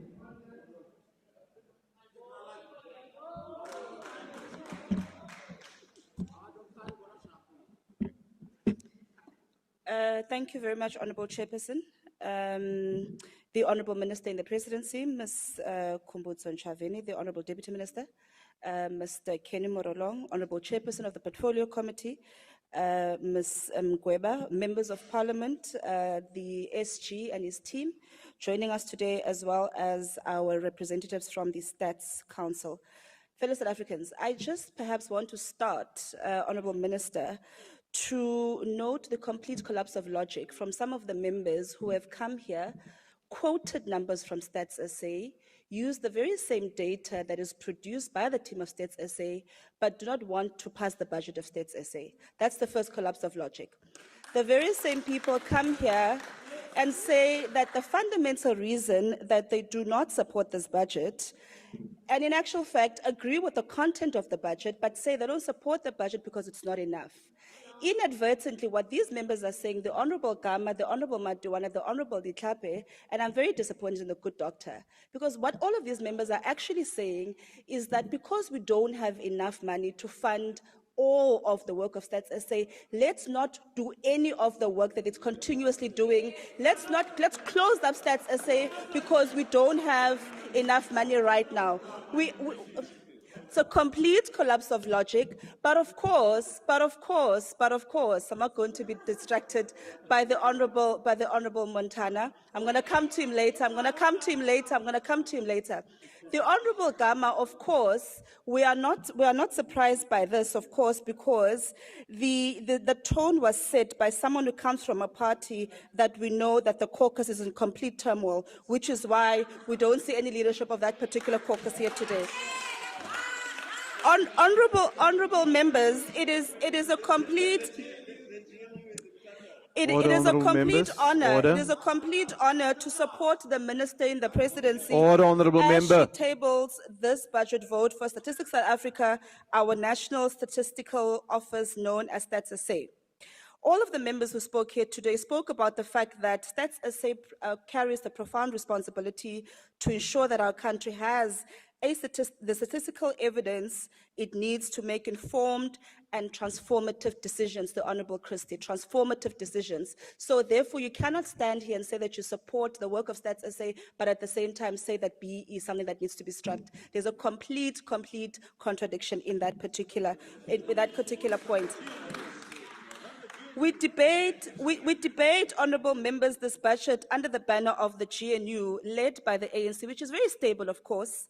Thank you very much, Honourable Chairperson. The Honourable Minister in the Presidency, Ms. Khumbudzo Ntshavheni, the Honourable Deputy Minister, Mr. Kenny Morolong, Honourable Chairperson of the Portfolio Committee, Ms. Nonceba, members of Parliament, the SG and his team, joining us today, as well as our representatives from the Stats Council. Fellow South Africans, I just perhaps want to start, Honourable Minister, to note the complete collapse of logic from some of the members who have come here, quoted numbers from Stats SA, used the very same data that is produced by the team of Stats SA, but do not want to pass the budget of Stats SA. That's the first collapse of logic. The very same people come here and say that the fundamental reason that they do not support this budget, and in actual fact agree with the content of the budget, but say they don't support the budget because it's not enough. Inadvertently, what these members are saying, the Honourable Gama, the Honourable Maduwana, the Honourable Ditlape, and I'm very disappointed in the good doctor, because what all of these members are actually saying is that because we don't have enough money to fund all of the work of Stats SA, let's not do any of the work that it's continuously doing. Let's close up Stats SA because we don't have enough money right now. It's a complete collapse of logic, but of course, I'm not going to be distracted by the Honourable Montana. I'm going to come to him later. The Honourable Gama, of course, we are not surprised by this, of course, because the tone was set by someone who comes from a party that we know that the caucus is in complete turmoil, which is why we don't see any leadership of that particular caucus here today. Honourable members, it is a complete honor to support the Minister in the Presidency as she tables this budget vote for Statistics South Africa, our national statistical office known as Stats SA. All of the members who spoke here today spoke about the fact that Stats SA carries the profound responsibility to ensure that our country has the statistical evidence it needs to make informed and transformative decisions, the Honourable Christie, transformative decisions. So therefore, you cannot stand here and say that you support the work of Stats SA, but at the same time say that BE is something that needs to be struck. There's a complete contradiction in that particular point. We debate, honourable members, this budget under the banner of the GNU, led by the ANC, which is very stable, of course.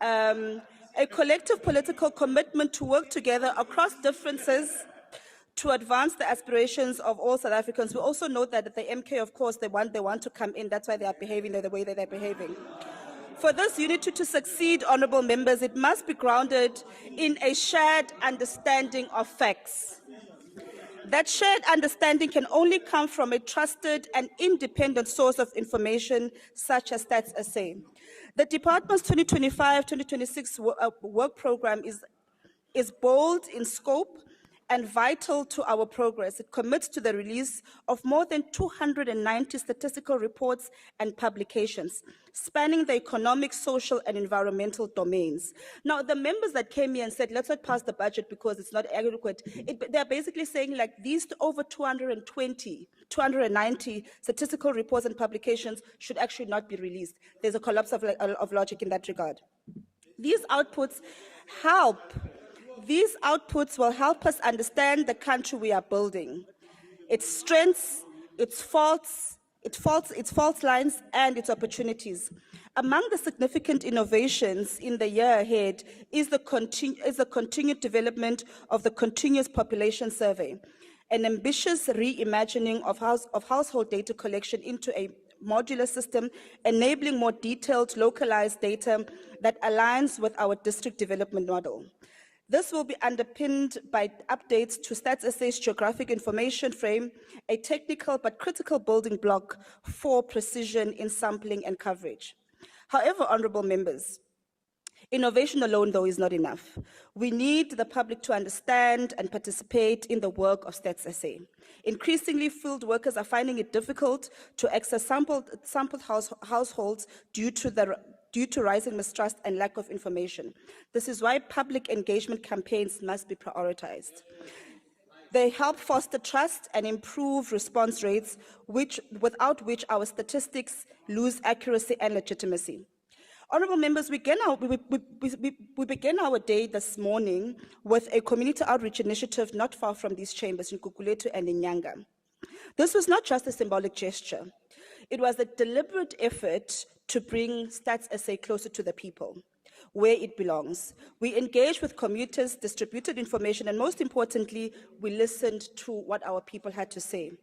A collective political commitment to work together across differences to advance the aspirations of all South Africans. We also note that the MK, of course, they want to come in. That's why they are behaving the way that they're behaving. For this unity to succeed, honourable members, it must be grounded in a shared understanding of facts. That shared understanding can only come from a trusted and independent source of information, such as Stats SA. The Department's 2025-2026 work program is bold in scope and vital to our progress. It commits to the release of more than 290 statistical reports and publications, spanning the economic, social, and environmental domains. Now, the members that came here and said, let's not pass the budget because it's not adequate, they're basically saying like these over 290 statistical reports and publications should actually not be released. There's a collapse of logic in that regard. These outputs will help us understand the country we are building, its strengths, its faults lines, and its opportunities. Among the significant innovations in the year ahead is the continued development of the Continuous Population Survey, an ambitious reimagining of household data collection into a modular system, enabling more detailed, localized data that aligns with our district development model. This will be underpinned by updates to Stats SA's geographic information frame, a technical but critical building block for precision in sampling and coverage. However, honourable members, innovation alone, though, is not enough. We need the public to understand and participate in the work of Stats SA. Increasingly, field workers are finding it difficult to access sampled households due to rising mistrust and lack of information. This is why public engagement campaigns must be prioritized. They help foster trust and improve response rates, without which our statistics lose accuracy and legitimacy. Honourable members, we began our day this morning with a community outreach initiative not far from these chambers in Khumbudzo and in Nyanga. This was not just a symbolic gesture. It was a deliberate effort to bring Stats SA closer to the people, where it belongs. We engaged with commuters, distributed information, and most importantly, we listened to what our people had to say.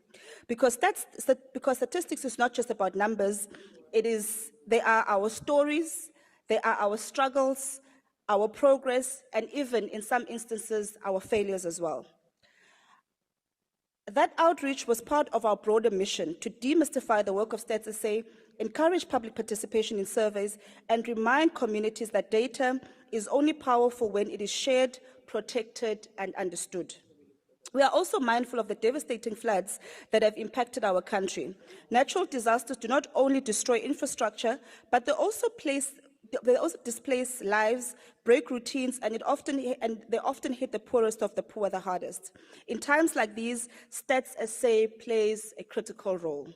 Because statistics is not just about numbers, they are our stories, they are our struggles, our progress, and even in some instances, our failures as well. That outreach was part of our broader mission to demystify the work of Stats SA, encourage public participation in surveys, and remind communities that data is only powerful when it is shared, protected, and understood. We are also mindful of the devastating floods that have impacted our country. Natural disasters do not only destroy infrastructure, but they also displace lives, break routines, and they often hit the poorest of the poor the hardest. In times like these, Stats SA plays a critical role.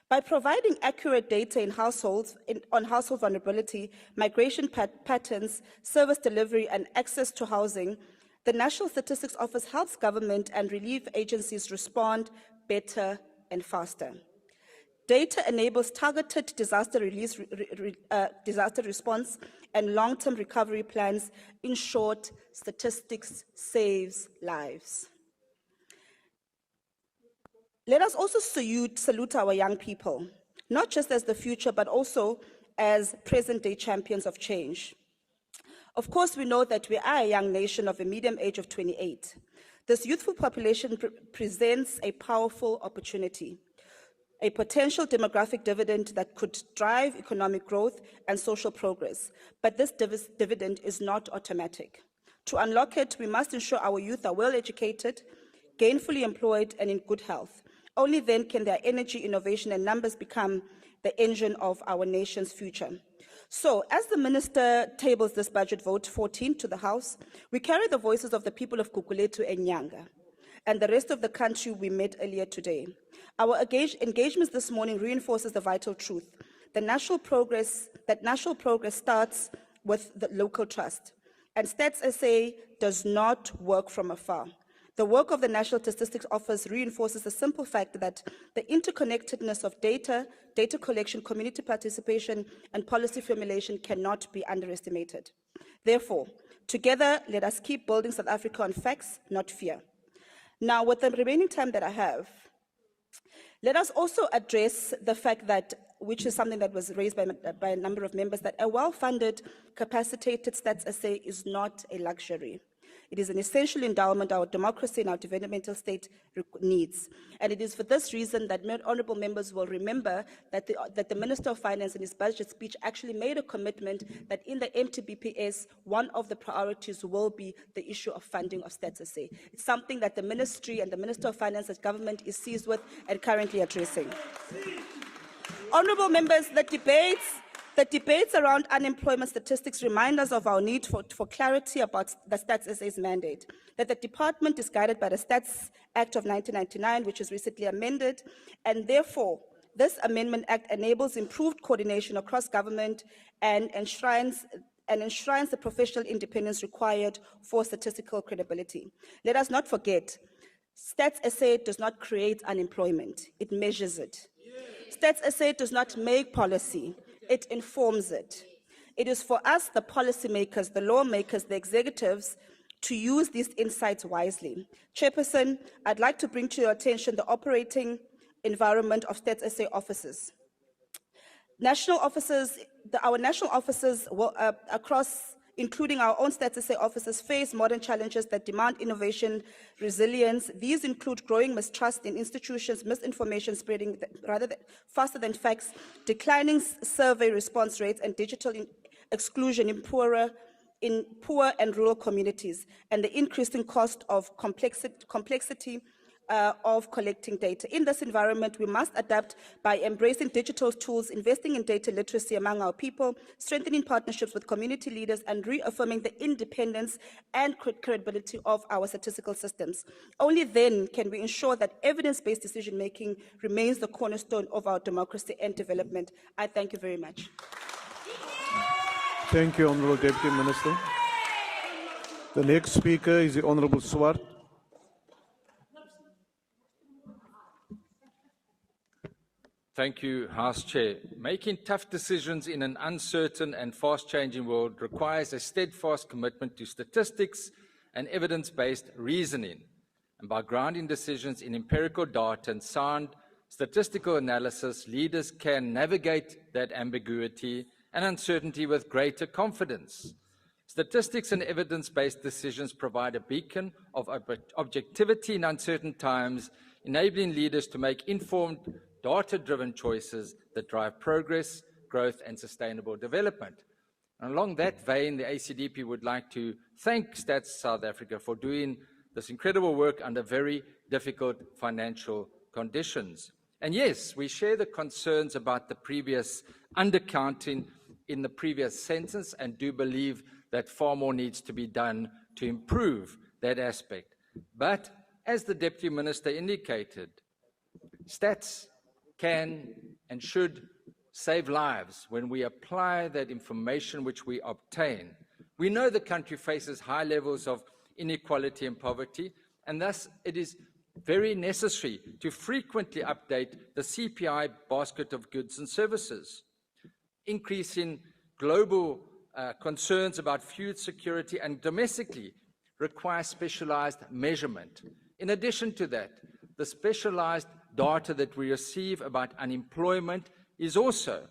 By providing accurate data on household vulnerability, migration patterns, service delivery, and access to housing, the National Statistics Office helps government and relief agencies respond better and faster. Data enables targeted disaster response and long-term recovery plans. In short, statistics saves lives. Let us also salute our young people, not just as the future, but also as present-day champions of change. Of course, we know that we are a young nation of a median age of 28. This youthful population presents a powerful opportunity, a potential demographic dividend that could drive economic growth and social progress. But this dividend is not automatic. To unlock it, we must ensure our youth are well educated, gainfully employed, and in good health. Only then can their energy, innovation, and numbers become the engine of our nation's future. So, as the Minister tables this budget vote 14 to the House, we carry the voices of the people of Khumbudzo and Nyanga, and the rest of the country we met earlier today. Our engagements this morning reinforces the vital truth that national progress starts with the local trust. And Stats SA does not work from afar. The work of the National Statistics Office reinforces the simple fact that the interconnectedness of data collection, community participation, and policy formulation cannot be underestimated. Therefore, together, let us keep building South Africa on facts, not fear. Now, with the remaining time that I have, let us also address the fact that, which is something that was raised by a number of members, that a well-funded, capacitated Stats SA is not a luxury. It is an essential endowment our democracy and our developmental state needs. And it is for this reason that honourable members will remember that the Minister of Finance in his budget speech actually made a commitment that in the MTBPS, one of the priorities will be the issue of funding of Stats SA. It's something that the Ministry and the Minister of Finance as government is seized with and currently addressing. Honourable members, the debates around unemployment statistics remind us of our need for clarity about the Stats SA's mandate, that the department is guided by the Stats Act of 1999, which was recently amended, and therefore, this Amendment Act enables improved coordination across government and enshrines the professional independence required for statistical credibility. Let us not forget, Stats SA does not create unemployment, it measures it. Stats SA does not make policy, it informs it. It is for us, the policymakers, the lawmakers, the executives, to use these insights wisely. Chairperson, I'd like to bring to your attention the operating environment of Stats SA offices. Our national offices across, including our own Stats SA offices, face modern challenges that demand innovation, resilience. These include growing mistrust in institutions, misinformation spreading faster than facts, declining survey response rates, and digital exclusion in poor and rural communities, and the increasing cost of complexity of collecting data. In this environment, we must adapt by embracing digital tools, investing in data literacy among our people, strengthening partnerships with community leaders, and reaffirming the independence and credibility of our statistical systems. Only then can we ensure that evidence-based decision-making remains the cornerstone of our democracy and development. I thank you very much. Thank you, Honourable Deputy Minister. The next speaker is the Honourable Swart. Thank you, House Chair. Making tough decisions in an uncertain and fast-changing world requires a steadfast commitment to statistics and evidence-based reasoning. And by grounding decisions in empirical data and sound statistical analysis, leaders can navigate that ambiguity and uncertainty with greater confidence. Statistics and evidence-based decisions provide a beacon of objectivity in uncertain times, enabling leaders to make informed, data-driven choices that drive progress, growth, and sustainable development. And along that vein, the ACDP would like to thank Stats South Africa for doing this incredible work under very difficult financial conditions. And yes, we share the concerns about the previous undercounting in the previous census and do believe that far more needs to be done to improve that aspect. But as the Deputy Minister indicated, stats can and should save lives when we apply that information which we obtain. We know the country faces high levels of inequality and poverty, and thus it is very necessary to frequently update the CPI basket of goods and services. Increasing global concerns about food security and domestically require specialized measurement. In addition to that, the specialized data that we receive about unemployment is also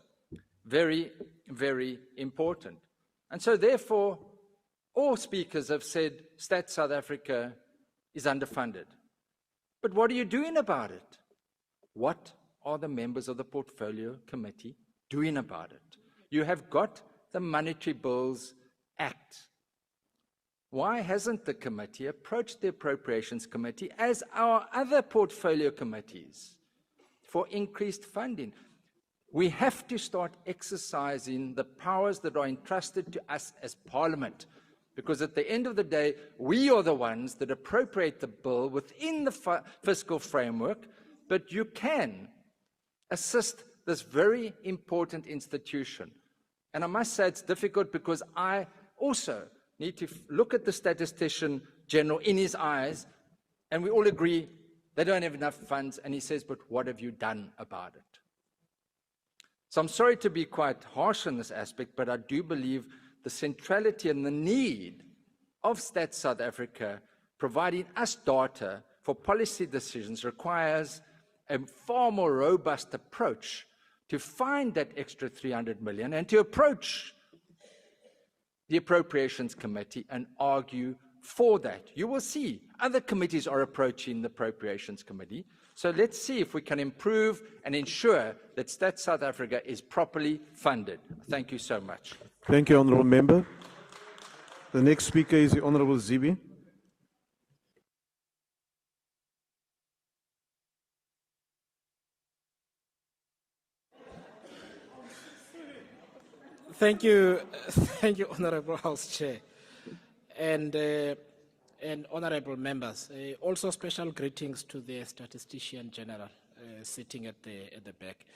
very, very important. And so therefore, all speakers have said Stats South Africa is underfunded. But what are you doing about it? What are the members of the Portfolio Committee doing about it? You have got the Monetary Bills Act. Why hasn't the committee approached the Appropriations Committee as our other portfolio committees for increased funding? We have to start exercising the powers that are entrusted to us as Parliament, because at the end of the day, we are the ones that appropriate the bill within the fiscal framework, but you can assist this very important institution. And I must say it's difficult because I also need to look at the Statistician General in his eyes, and we all agree they don't have enough funds, and he says, but what have you done about it? So I'm sorry to be quite harsh in this aspect, but I do believe the centrality and the need of Stats South Africa providing us data for policy decisions requires a far more robust approach to find that extra 300 million and to approach the Appropriations Committee and argue for that. You will see other committees are approaching the Appropriations Committee. So let's see if we can improve and ensure that Stats South Africa is properly funded. Thank you so much. Thank you, Honourable Member. The next speaker is the Honourable Zibi. Thank you, Honourable House Chair, and honourable members. Also, special greetings to the Statistician General sitting at the back.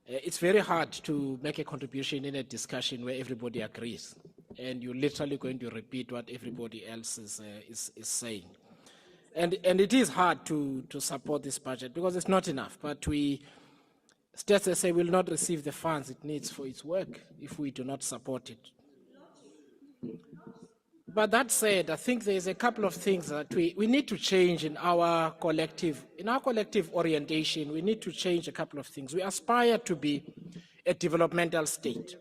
It's very hard to make a contribution in a discussion where everybody agrees, and you're literally going to repeat what everybody else is saying. And it is hard to support this budget because it's not enough. But Stats SA will not receive the funds it needs for its work if we do not support it. But that said, I think there's a couple of things that we need to change in our collective orientation. We need to change a couple of things. We aspire to be a developmental state.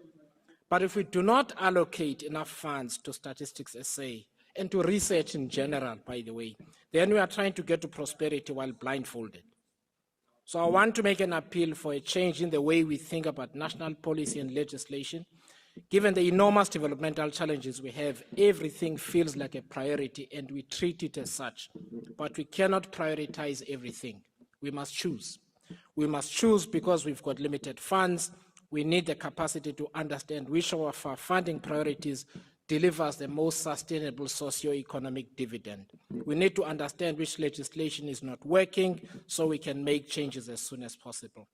But if we do not allocate enough funds to Statistics SA and to research in general, by the way, then we are trying to get to prosperity while blindfolded. So I want to make an appeal for a change in the way we think about national policy and legislation, Given the enormous developmental challenges we have, everything feels like a priority and we treat it as such. But we cannot prioritize everything. We must choose. We must choose because we've got limited funds. We need the capacity to understand which of our funding priorities delivers the most sustainable socio-economic dividend. We need to understand which legislation is not working so we can make changes as soon as possible.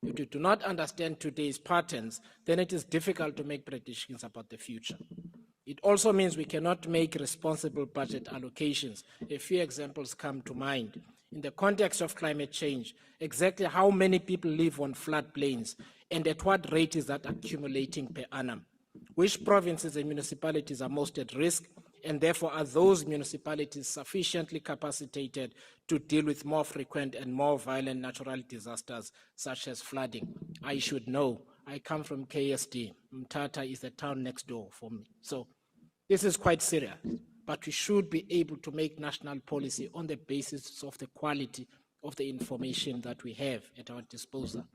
If you do not understand today's patterns, then it is difficult to make predictions about the future. It also means we cannot make responsible budget allocations. A few examples come to mind. In the context of climate change, exactly how many people live on floodplains and at what rate is that accumulating per annum? Which provinces and municipalities are most at risk, and therefore are those municipalities sufficiently capacitated to deal with more frequent and more violent natural disasters such as flooding? I should know. I come from KSD. Mthatha is the town next door for me. So this is quite serious, but we should be able to make national policy on the basis of the quality of the information that we have at our disposal.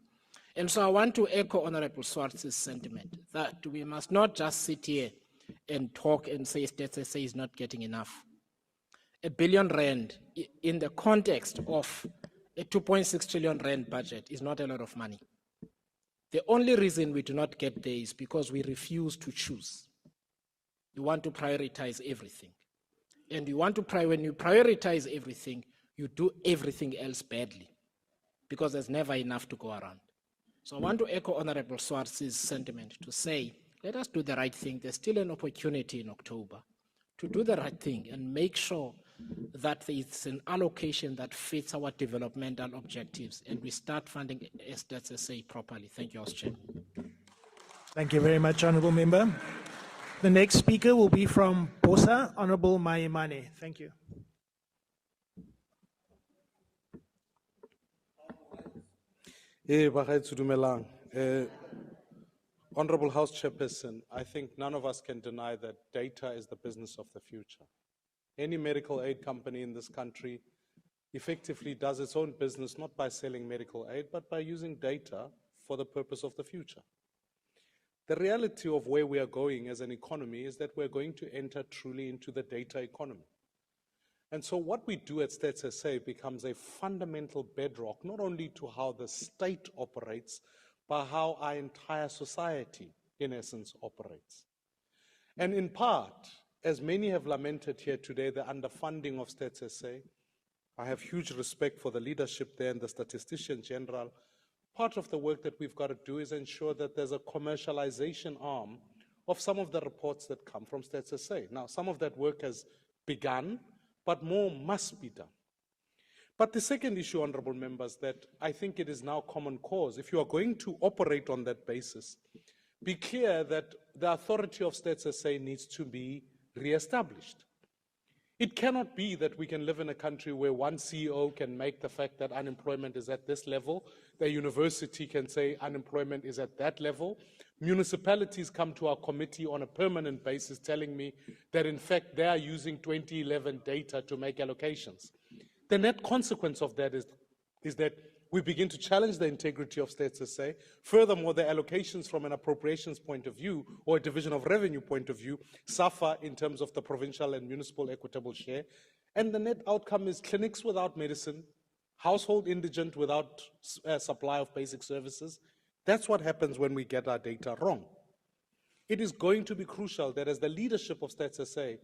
And so I want to echo Honorable Swartz's sentiment that we must not just sit here and talk and say State SA is not getting enough. R1 billion in the context of a 2.6 trillion rand budget is not a lot of money. The only reason we do not get there is because we refuse to choose. You want to prioritize everything. And you want to when you prioritize everything, you do everything else badly because there's never enough to go around. So I want to echo Honorable Swartz's sentiment to say, let us do the right thing. There's still an opportunity in October to do the right thing and make sure that it's an allocation that fits our developmental objectives and we start funding State SA properly. Thank you, House Chair. Thank you very much, Honourable Member. The next speaker will be from Bosa, Honourable Maimane. Thank you. Honourable House Chairperson, I think none of us can deny that data is the business of the future. Any medical aid company in this country effectively does its own business not by selling medical aid, but by using data for the purpose of the future. The reality of where we are going as an economy is that we're going to enter truly into the data economy. And so what we do at State SA becomes a fundamental bedrock, not only to how the state operates, but how our entire society, in essence, operates. And in part, as many have lamented here today, the underfunding of State SA, I have huge respect for the leadership there and the Statistician General. Part of the work that we've got to do is ensure that there's a commercialization arm of some of the reports that come from State SA. Now, some of that work has begun, but more must be done. But the second issue, honourable members, that I think it is now common cause, if you are going to operate on that basis, be clear that the authority of State SA needs to be re-established. It cannot be that we can live in a country where one CEO can make the fact that unemployment is at this level, the university can say unemployment is at that level, municipalities come to our committee on a permanent basis telling me that in fact they are using 2011 data to make allocations. The net consequence of that is that we begin to challenge the integrity of State SA. Furthermore, the allocations from an appropriations point of view or a division of revenue point of view suffer in terms of the provincial and municipal equitable share. And the net outcome is clinics without medicine, household indigent without supply of basic services. That's what happens when we get our data wrong. It is going to be crucial that as the leadership of State SA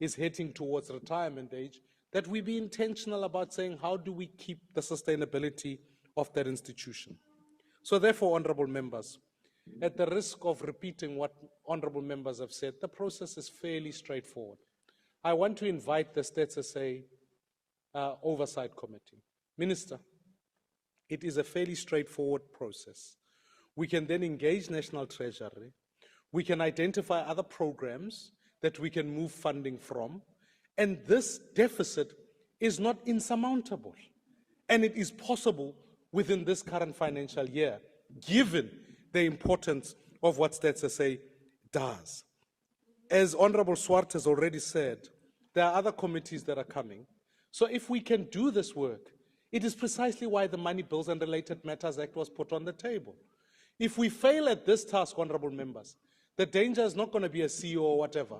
is heading towards retirement age, that we be intentional about saying how do we keep the sustainability of that institution. So therefore, honourable members, at the risk of repeating what honourable members have said, the process is fairly straightforward. I want to invite the State SA Oversight Committee. Minister, it is a fairly straightforward process. We can then engage National Treasury. We can identify other programs that we can move funding from. And this deficit is not insurmountable. And it is possible within this current financial year, given the importance of what State SA does. As Honourable Swart has already said, there are other committees that are coming. So if we can do this work, it is precisely why the Money Bills and Related Matters Act was put on the table. If we fail at this task, honourable members, The danger is not going to be a CEO or whatever.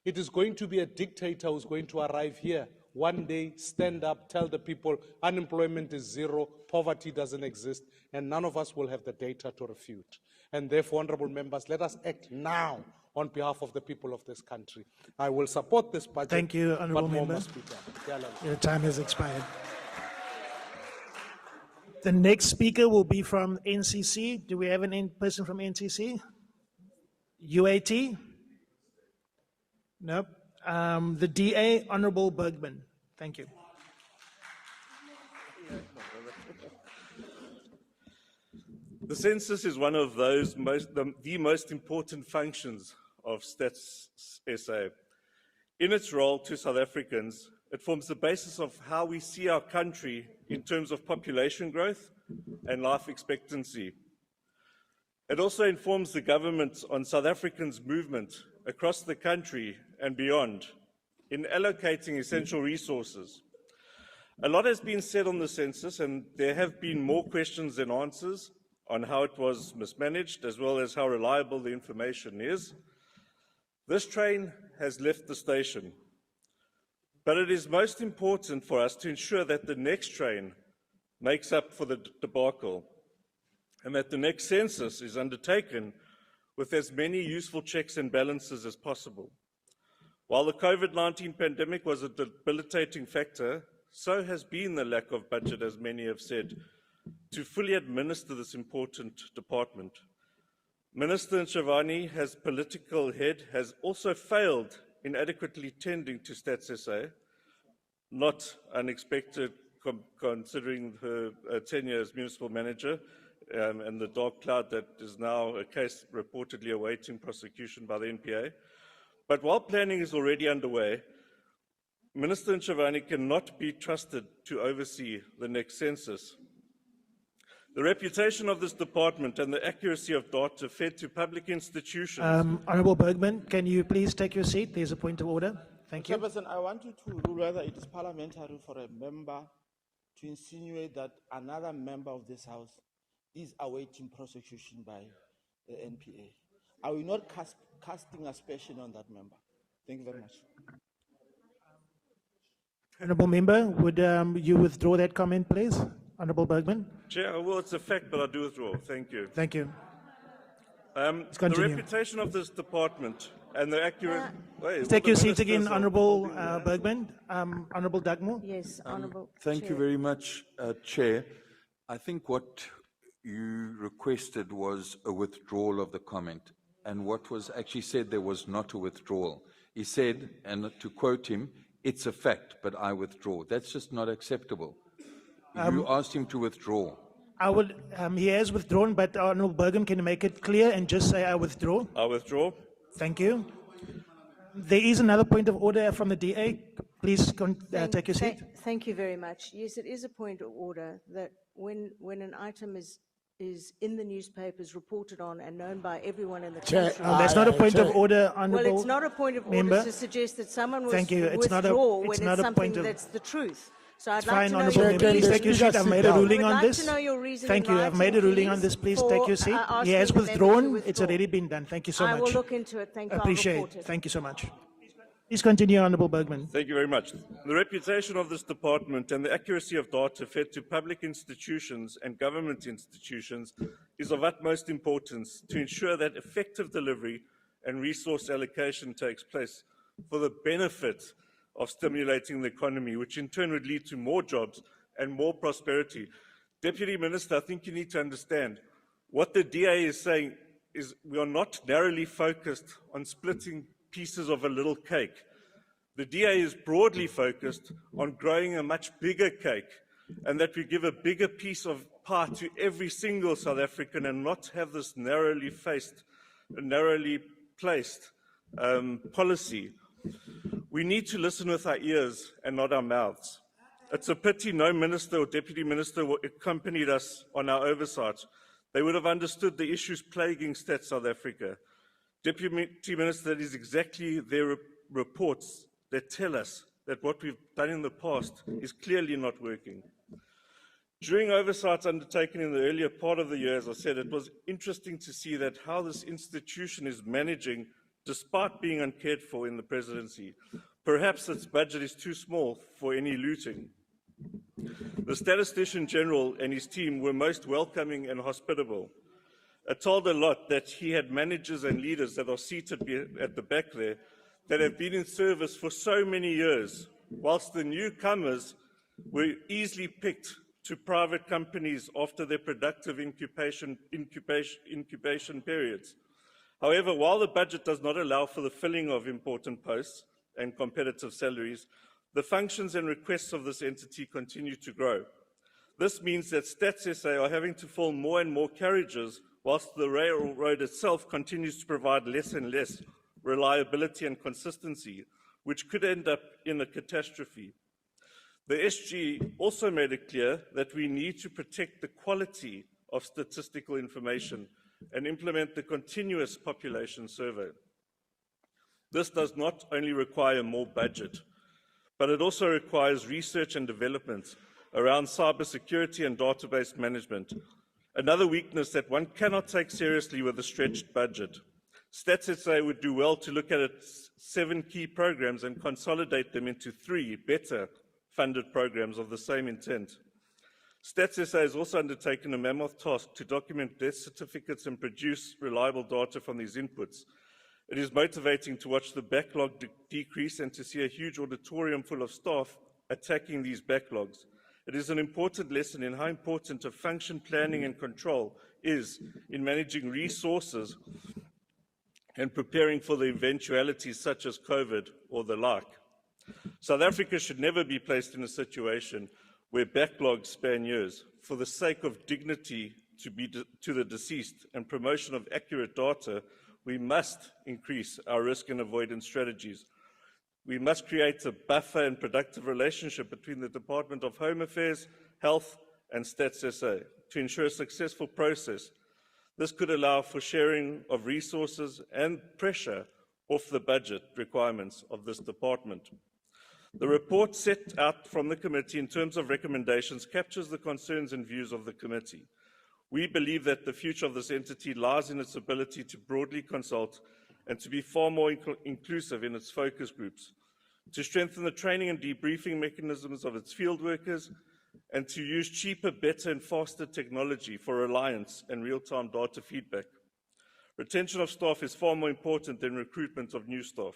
It is going to be a dictator who's going to arrive here one day, stand up, tell the people unemployment is zero, poverty doesn't exist, and none of us will have the data to refute. And therefore, honorable members, let us act now on behalf of the people of this country. I will support this budget. Thank you, honorable but more member. must be done. Yeah, Your time has expired. The next speaker will be from NCC. Do we have an person from NCC? UAT? Nope. The DA, Honorable Bergman. Thank you. The census is one of those the most important functions of Stats SA. In its role to South Africans, it forms the basis of how we see our country in terms of population growth and life expectancy. It also informs the government on South Africans' movement across the country and beyond in allocating essential resources. A lot has been said on the census, and there have been more questions than answers on how it was mismanaged, as well as how reliable the information is. This train has left the station, but it is most important for us to ensure that the next train makes up for the debacle, and that the next census is undertaken with as many useful checks and balances as possible. While the COVID-19 pandemic was a debilitating factor, so has been the lack of budget, as many have said, to fully administer this important department. Minister Ntshavheni, as political head, has also failed in adequately tending to Stats SA, not unexpected considering her tenure as municipal manager, and the dark cloud that is now a case reportedly awaiting prosecution by the NPA. But while planning is already underway, Minister Ntshavheni cannot be trusted to oversee the next census. The reputation of this department and the accuracy of data fed to public institutions. Honorable Bergman, can you please take your seat? There's a point of order. Thank you. Chairperson, I want you to rule whether it is parliamentary for a member to insinuate that another member of this House is awaiting prosecution by the NPA. Are we not casting aspersion on that member? Thank you very much. Honorable member, would you withdraw that comment, please? Honorable Bergman. Chair, well, it's a fact, but I do withdraw. Thank you. Thank you. The reputation of this department and the accurate... Take your seat again, Honorable Bergman. Honorable Dagmo. Yes, Honorable Thank Chair. you very much, Chair. I think what you requested was a withdrawal of the comment, and what was actually said there was not a withdrawal. He said, and to quote him, "It's a fact, but I withdraw." That's just not acceptable. You asked him to withdraw. I would. He has withdrawn, but Honorable Bergman, can you make it clear and just say I withdraw? I withdraw. Thank you. There is another point of order from the DA. Please take your seat. Thank you very much. Yes, it is a point of order that when an item is in the newspapers, reported on and known by everyone in the country. That's not a point of order, Honorable Well, it's not a point of member. order to suggest that someone will Thank you. It's not withdraw a, when it's it's not a something point of, that's the truth. So I'd it's like fine, to know Honorable your member. Please take your seat. I've made a ruling on this. I would like to know your reason Thank you. I've made a ruling on this. Please take your seat. He has withdrawn. It's already been done. Thank you so much. I will look into it. Thank you. I'll Appreciate report it. it. Thank you so much. Please continue, Honorable Bergman. Thank you very much. The reputation of this department and the accuracy of data fed to public institutions and government institutions is of utmost importance to ensure that effective delivery and resource allocation takes place for the benefit of stimulating the economy, which in turn would lead to more jobs and more prosperity. Deputy Minister, I think you need to understand what the DA is saying is we are not narrowly focused on splitting pieces of a little cake. The DA is broadly focused on growing a much bigger cake, and that we give a bigger piece of pie to every single South African and not have this narrowly placed policy. We need to listen with our ears and not our mouths. It's a pity no minister or deputy minister accompanied us on our oversight. They would have understood the issues plaguing Stats South Africa. Deputy Minister, that is exactly their reports that tell us that what we've done in the past is clearly not working. During oversights undertaken in the earlier part of the year, as I said, it was interesting to see that how this institution is managing despite being uncared for in the presidency. Perhaps its budget is too small for any looting. The Statistician General and his team were most welcoming and hospitable. It told a lot that he had managers and leaders that are seated at the back there that have been in service for so many years, whilst the newcomers were easily picked to private companies after their productive incubation periods. However, while the budget does not allow for the filling of important posts and competitive salaries, the functions and requests of this entity continue to grow. This means that Stats SA are having to fill more and more carriages, whilst the railroad itself continues to provide less and less reliability and consistency, which could end up in a catastrophe. The SG also made it clear that we need to protect the quality of statistical information and implement the continuous population survey. This does not only require more budget, but it also requires research and development around cybersecurity and database management, another weakness that one cannot take seriously with a stretched budget. Stats SA would do well to look at its 7 key programs and consolidate them into 3 better funded programs of the same intent. Stats SA has also undertaken a mammoth task to document death certificates and produce reliable data from these inputs. It is motivating to watch the backlog decrease and to see a huge auditorium full of staff attacking these backlogs. It is an important lesson in how important a function planning and control is in managing resources and preparing for the eventualities such as COVID or the like. South Africa should never be placed in a situation where backlogs span years. For the sake of dignity to the deceased and promotion of accurate data, we must increase our risk and avoidance strategies. We must create a buffer and productive relationship between the Department of Home Affairs, Health and Stats SA to ensure a successful process. This could allow for sharing of resources and pressure off the budget requirements of this department. The report set out from the committee in terms of recommendations captures the concerns and views of the committee. We believe that the future of this entity lies in its ability to broadly consult and to be far more inclusive in its focus groups, to strengthen the training and debriefing mechanisms of its field workers, and to use cheaper, better and faster technology for reliance and real-time data feedback. Retention of staff is far more important than recruitment of new staff.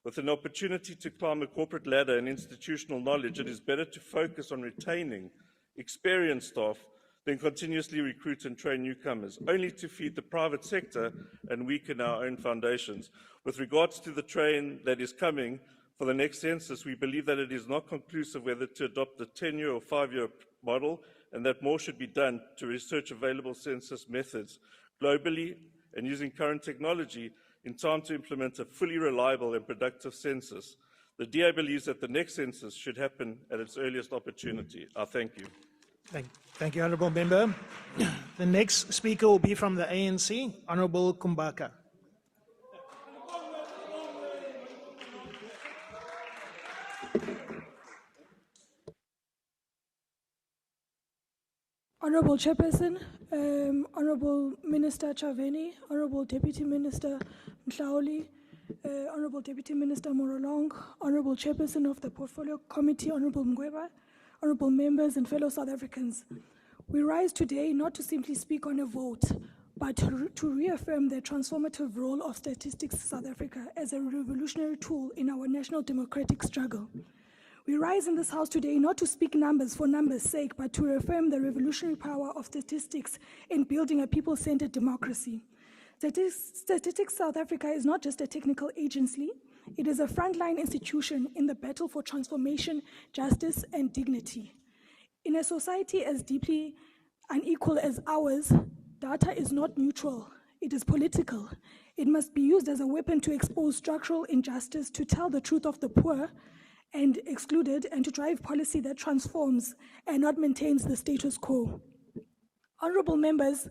With an opportunity to climb a corporate ladder and institutional knowledge, it is better to focus on retaining experienced staff than continuously recruit and train newcomers, only to feed the private sector and weaken our own foundations. With regards to the train that is coming for the next census, we believe that it is not conclusive whether to adopt a 10-year or 5-year model, and that more should be done to research available census methods globally and using current technology in time to implement a fully reliable and productive census. The DA believes that the next census should happen at its earliest opportunity. I thank you. Thank you, Honourable Member. The next speaker will be from the ANC, Honourable Kumbaka. Honourable Chairperson, Honourable Minister Ntshavheni, Honourable Deputy Minister Mhlauli, Honourable Deputy Minister Morolong, Honourable Chairperson of the Portfolio Committee, Honourable Nonceba, Honourable members and fellow South Africans. We rise today not to simply speak on a vote, but to reaffirm the transformative role of Statistics South Africa as a revolutionary tool in our national democratic struggle. We rise in this House today not to speak numbers for numbers' sake, but to reaffirm the revolutionary power of statistics in building a people-centered democracy. Statistics South Africa is not just a technical agency, it is a frontline institution in the battle for transformation, justice, and dignity. In a society as deeply unequal as ours, data is not neutral, it is political. It must be used as a weapon to expose structural injustice, to tell the truth of the poor and excluded, and to drive policy that transforms and not maintains the status quo. Honourable members,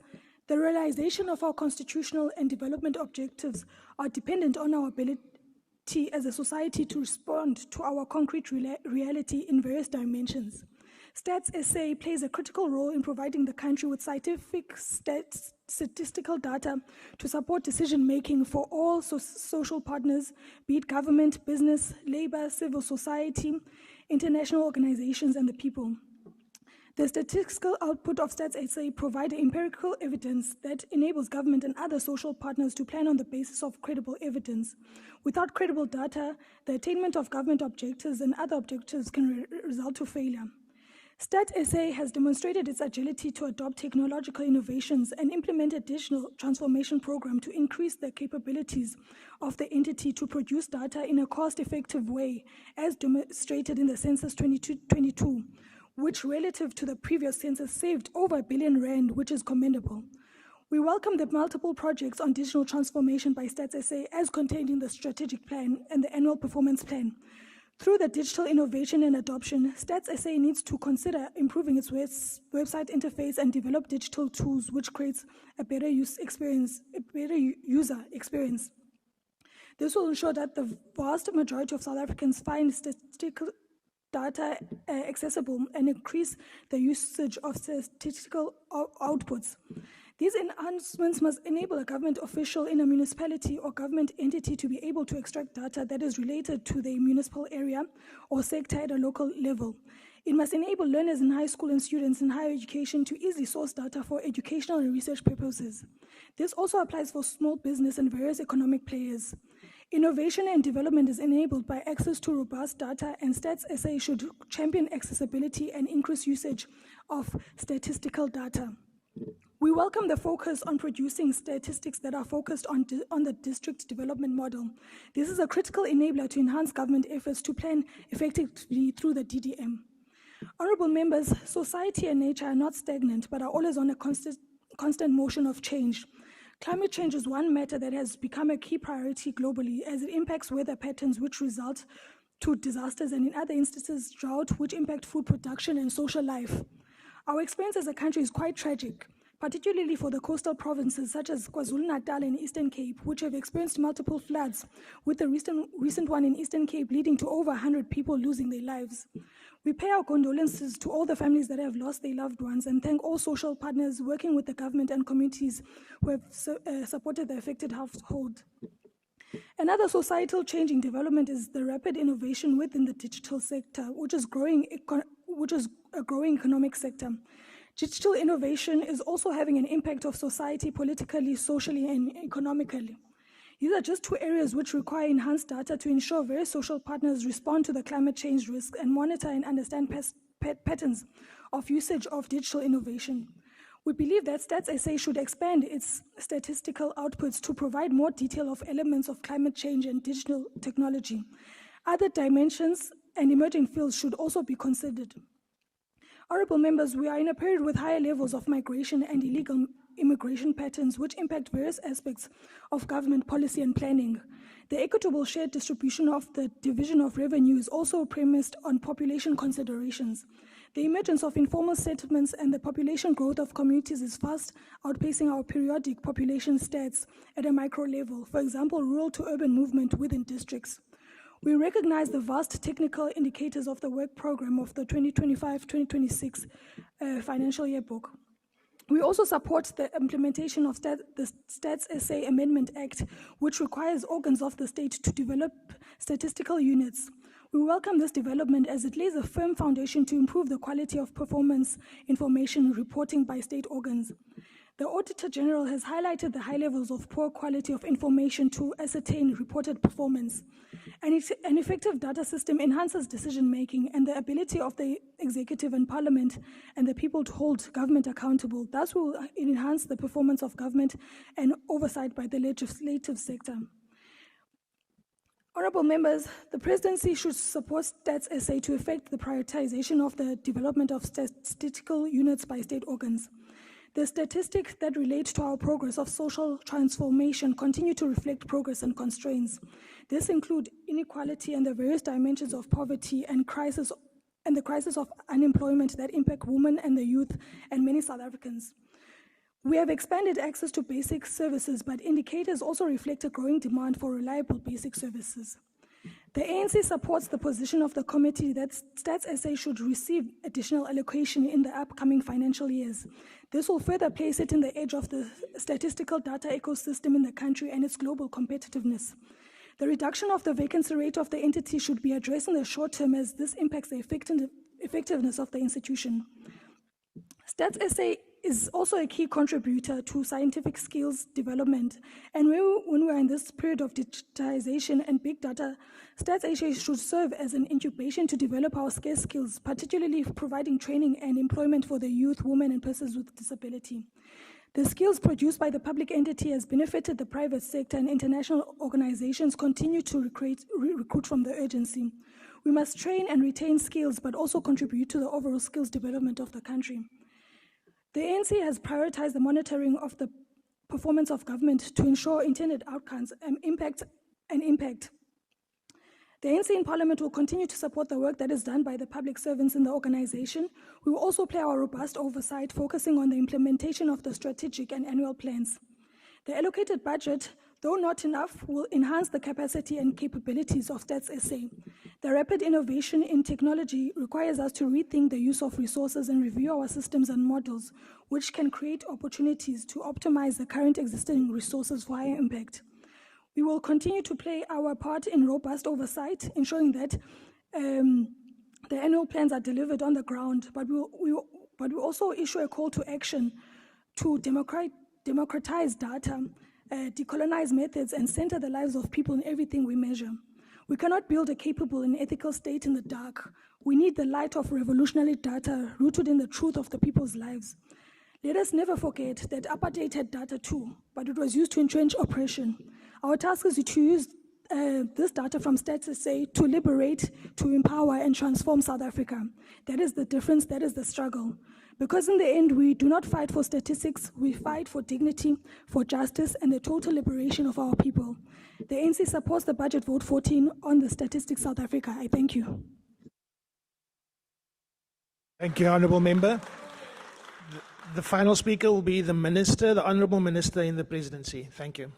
the realization of our constitutional and development objectives are dependent on our ability as a society to respond to our concrete reality in various dimensions. Stats SA plays a critical role in providing the country with scientific statistical data to support decision-making for all social partners, be it government, business, labor, civil society, international organizations, and the people. The statistical output of Stats SA provide empirical evidence that enables government and other social partners to plan on the basis of credible evidence. Without credible data, the attainment of government objectives and other objectives can result to failure. Stats SA has demonstrated its agility to adopt technological innovations and implement a digital transformation program to increase the capabilities of the entity to produce data in a cost-effective way, as demonstrated in the Census 2022, which relative to the previous census saved over R1 billion, which is commendable. We welcome the multiple projects on digital transformation by Stats SA as contained in the strategic plan and the annual performance plan. Through the digital innovation and adoption, Stats SA needs to consider improving its website interface and develop digital tools which creates a better user experience. This will ensure that the vast majority of South Africans find statistical data accessible and increase the usage of statistical outputs. These enhancements must enable a government official in a municipality or government entity to be able to extract data that is related to the municipal area or sector at a local level. It must enable learners in high school and students in higher education to easily source data for educational and research purposes. This also applies for small business and various economic players. Innovation and development is enabled by access to robust data, and Stats SA should champion accessibility and increase usage of statistical data. We welcome the focus on producing statistics that are focused on the district development model. This is a critical enabler to enhance government efforts to plan effectively through the DDM. Honorable members, society and nature are not stagnant, but are always on a constant motion of change. Climate change is one matter that has become a key priority globally as it impacts weather patterns which result to disasters and in other instances drought which impact food production and social life. Our experience as a country is quite tragic, particularly for the coastal provinces such as KwaZulu-Natal and Eastern Cape, which have experienced multiple floods, with the recent one in Eastern Cape leading to over 100 people losing their lives. We pay our condolences to all the families that have lost their loved ones and thank all social partners working with the government and communities who have supported the affected household. Another societal changing development is the rapid innovation within the digital sector, which is a growing economic sector. Digital innovation is also having an impact of society politically, socially, and economically. These are just two areas which require enhanced data to ensure various social partners respond to the climate change risk and monitor and understand patterns of usage of digital innovation. We believe that Stats SA should expand its statistical outputs to provide more detail of elements of climate change and digital technology. Other dimensions and emerging fields should also be considered. Honorable members, we are in a period with higher levels of migration and illegal immigration patterns which impact various aspects of government policy and planning. The equitable shared distribution of the division of revenue is also premised on population considerations. The emergence of informal settlements and the population growth of communities is fast outpacing our periodic population stats at a micro level, for example, rural to urban movement within districts. We recognize the vast technical indicators of the work program of the 2025-2026 financial year book. We also support the implementation of the Stats SA Amendment Act, which requires organs of the state to develop statistical units. We welcome this development as it lays a firm foundation to improve the quality of performance information reporting by state organs. The Auditor General has highlighted the high levels of poor quality of information to ascertain reported performance. An effective data system enhances decision-making and the ability of the executive and parliament and the people to hold government accountable. Thus will enhance the performance of government and oversight by the legislative sector. Honorable members, the Presidency should support Stats SA to effect the prioritization of the development of statistical units by state organs. The statistics that relate to our progress of social transformation continue to reflect progress and constraints. This include inequality and the various dimensions of poverty and the crisis of unemployment that impact women and the youth and many South Africans. We have expanded access to basic services, but indicators also reflect a growing demand for reliable basic services. The ANC supports the position of the committee that Stats SA should receive additional allocation in the upcoming financial years. This will further place it in the edge of the statistical data ecosystem in the country and its global competitiveness. The reduction of the vacancy rate of the entity should be addressed in the short term, as this impacts the effectiveness of the institution. Stats SA is also a key contributor to scientific skills development. And when we are in this period of digitization and big data, Stats SA should serve as an incubation to develop our scarce skills, particularly providing training and employment for the youth, women, and persons with disability. The skills produced by the public entity has benefited the private sector, and international organizations continue to recruit from the urgency. We must train and retain skills, but also contribute to the overall skills development of the country. The ANC has prioritized the monitoring of the performance of government to ensure intended outcomes and impact. The ANC in Parliament will continue to support the work that is done by the public servants in the organization. We will also play our robust oversight, focusing on the implementation of the strategic and annual plans. The allocated budget, though not enough, will enhance the capacity and capabilities of Stats SA. The rapid innovation in technology requires us to rethink the use of resources and review our systems and models, which can create opportunities to optimize the current existing resources for higher impact. We will continue to play our part in robust oversight, ensuring that the annual plans are delivered on the ground, but we also issue a call to action to democratize data, decolonize methods, and center the lives of people in everything we measure. We cannot build a capable and ethical state in the dark. We need the light of revolutionary data rooted in the truth of the people's lives. Let us never forget that apartheid had data too, but it was used to entrench oppression. Our task is to use this data from Stats SA to liberate, to empower, and transform South Africa. That is the difference, that is the struggle. Because in the end, we do not fight for statistics, we fight for dignity, for justice, and the total liberation of our people. The ANC supports the budget vote 14 on the Statistics South Africa. I thank you. Thank you, Honourable Member. The final speaker will be the Minister, the Honourable Minister in the Presidency. Thank you.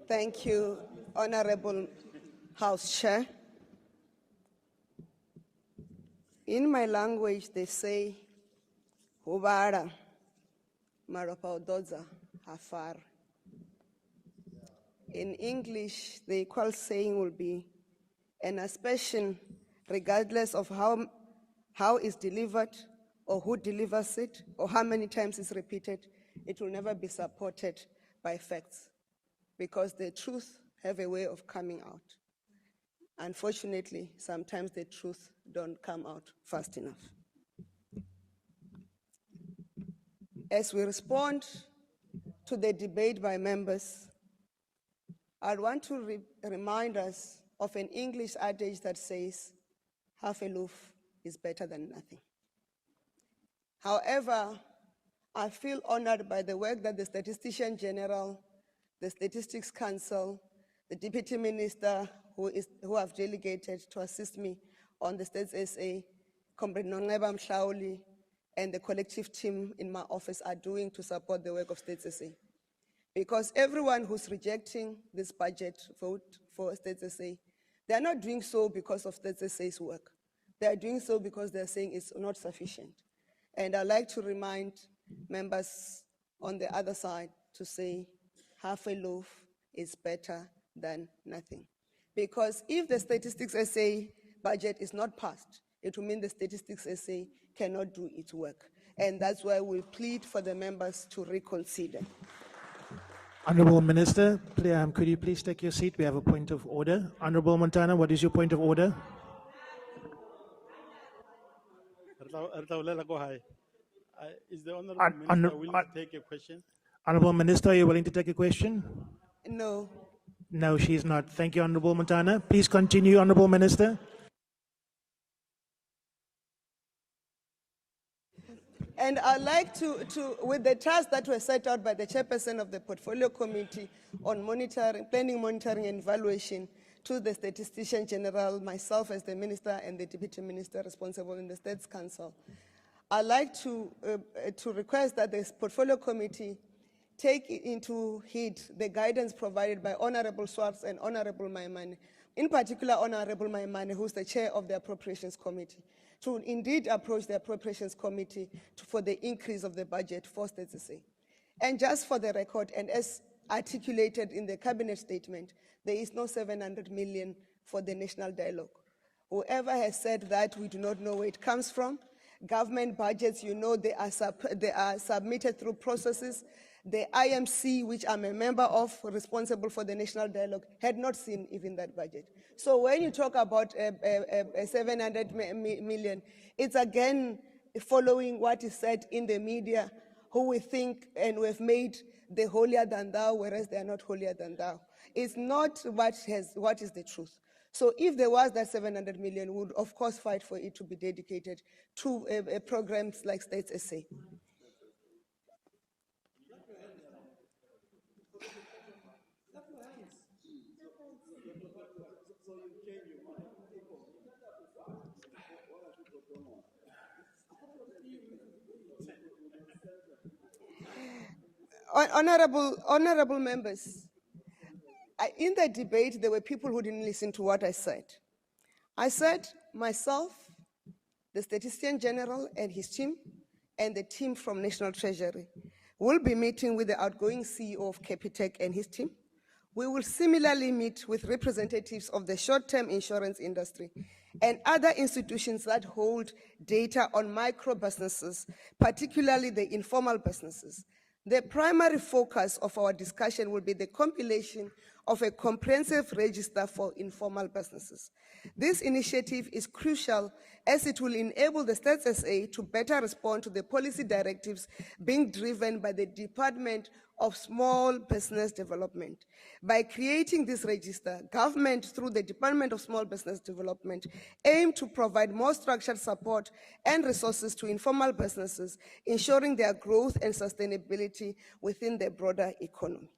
Thank you, Honorable House Chair. In my language, they say, Hubara, Marapaudoza, Hafar. In English, the equal saying will be, an aspersion, regardless of how it's delivered, or who delivers it, or how many times it's repeated, it will never be supported by facts, because the truth have a way of coming out. Unfortunately, sometimes the truth don't come out fast enough. As we respond to the debate by members, I want to remind us of an English adage that says, half a loaf is better than nothing. However, I feel honored by the work that the Statistician General, the Statistics Council, the Deputy Minister who have delegated to assist me on the Stats SA, Comrade Nonceba, Mhlauli, and the collective team in my office are doing to support the work of Stats SA. Because everyone who's rejecting this budget vote for Stats SA, they are not doing so because of Stats SA's work. They are doing so because they're saying it's not sufficient. And I'd like to remind members on the other side to say, half a loaf is better than nothing. Because if the Statistics SA budget is not passed, it will mean the Statistics SA cannot do its work. And that's why we plead for the members to reconsider. Honourable Minister, could you please take your seat? We have a point of order. Honourable Montana, what is your point of order? Is the Honourable Minister willing to take a question? Honorable Minister, are you willing to take a question? No. No, she's not. Thank you, Honorable Montana. Please continue, Honorable Minister. And I'd like to, with the tasks that were set out by the chairperson of the Portfolio Committee on monitoring, planning, monitoring, and evaluation, to the Statistician General, myself as the Minister and the Deputy Minister responsible in the States Council, I'd like to request that this Portfolio Committee take into heed the guidance provided by Honorable Swartz and Honorable Maimane, in particular Honorable Maimane, who's the chair of the Appropriations Committee, to indeed approach the Appropriations Committee for the increase of the budget for States SA. And just for the record, and as articulated in the Cabinet statement, there is no 700 million for the national dialogue. Whoever has said that, we do not know where it comes from. Government budgets, you know, they are submitted through processes. The IMC, which I'm a member of, responsible for the national dialogue, had not seen even that budget. So when you talk about 700 million, it's again following what is said in the media, who we think and we've made the holier than thou, whereas they are not holier than thou. It's not what is the truth. So if there was that 700 million, we would of course fight for it to be dedicated to programs like States SA. Honorable members, in the debate, there were people who didn't listen to what I said. I said myself, the Statistician General and his team, and the team from National Treasury will be meeting with the outgoing CEO of Capitec and his team. We will similarly meet with representatives of the short-term insurance industry and other institutions that hold data on micro businesses, particularly the informal businesses. The primary focus of our discussion will be the compilation of a comprehensive register for informal businesses. This initiative is crucial as it will enable the States SA to better respond to the policy directives being driven by the Department of Small Business Development. By creating this register, government, through the Department of Small Business Development, aim to provide more structured support and resources to informal businesses, ensuring their growth and sustainability within the broader economy.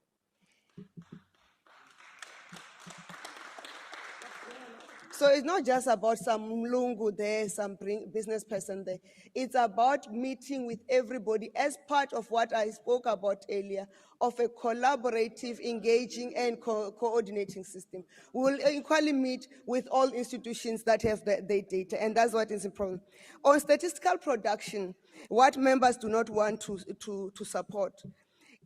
So it's not just about some mlungu there, some business person there. It's about meeting with everybody as part of what I spoke about earlier, of a collaborative, engaging, and coordinating system. We'll equally meet with all institutions that have the data, and that's what is important. On statistical production, what members do not want to support.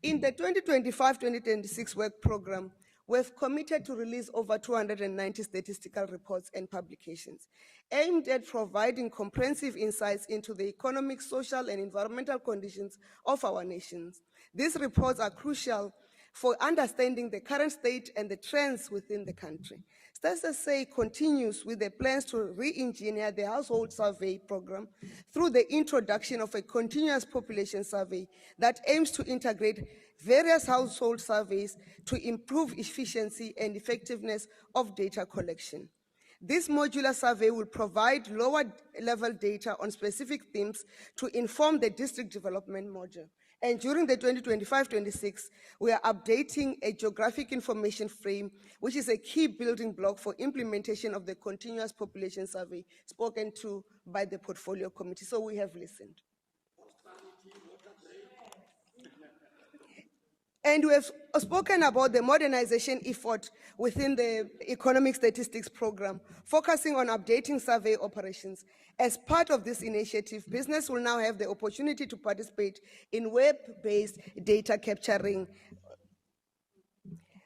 In the 2025-2026 work program, we've committed to release over 290 statistical reports and publications aimed at providing comprehensive insights into the economic, social, and environmental conditions of our nations. These reports are crucial for understanding the current state and the trends within the country. States SA continues with the plans to re-engineer the household survey program through the introduction of a continuous population survey that aims to integrate various household surveys to improve efficiency and effectiveness of data collection. This modular survey will provide lower-level data on specific themes to inform the district development module. And during the 2025-26, we are updating a geographic information frame, which is a key building block for implementation of the continuous population survey spoken to by the Portfolio Committee. So we have listened. And we have spoken about the modernization effort within the Economic Statistics Program, focusing on updating survey operations. As part of this initiative, business will now have the opportunity to participate in web-based data capturing.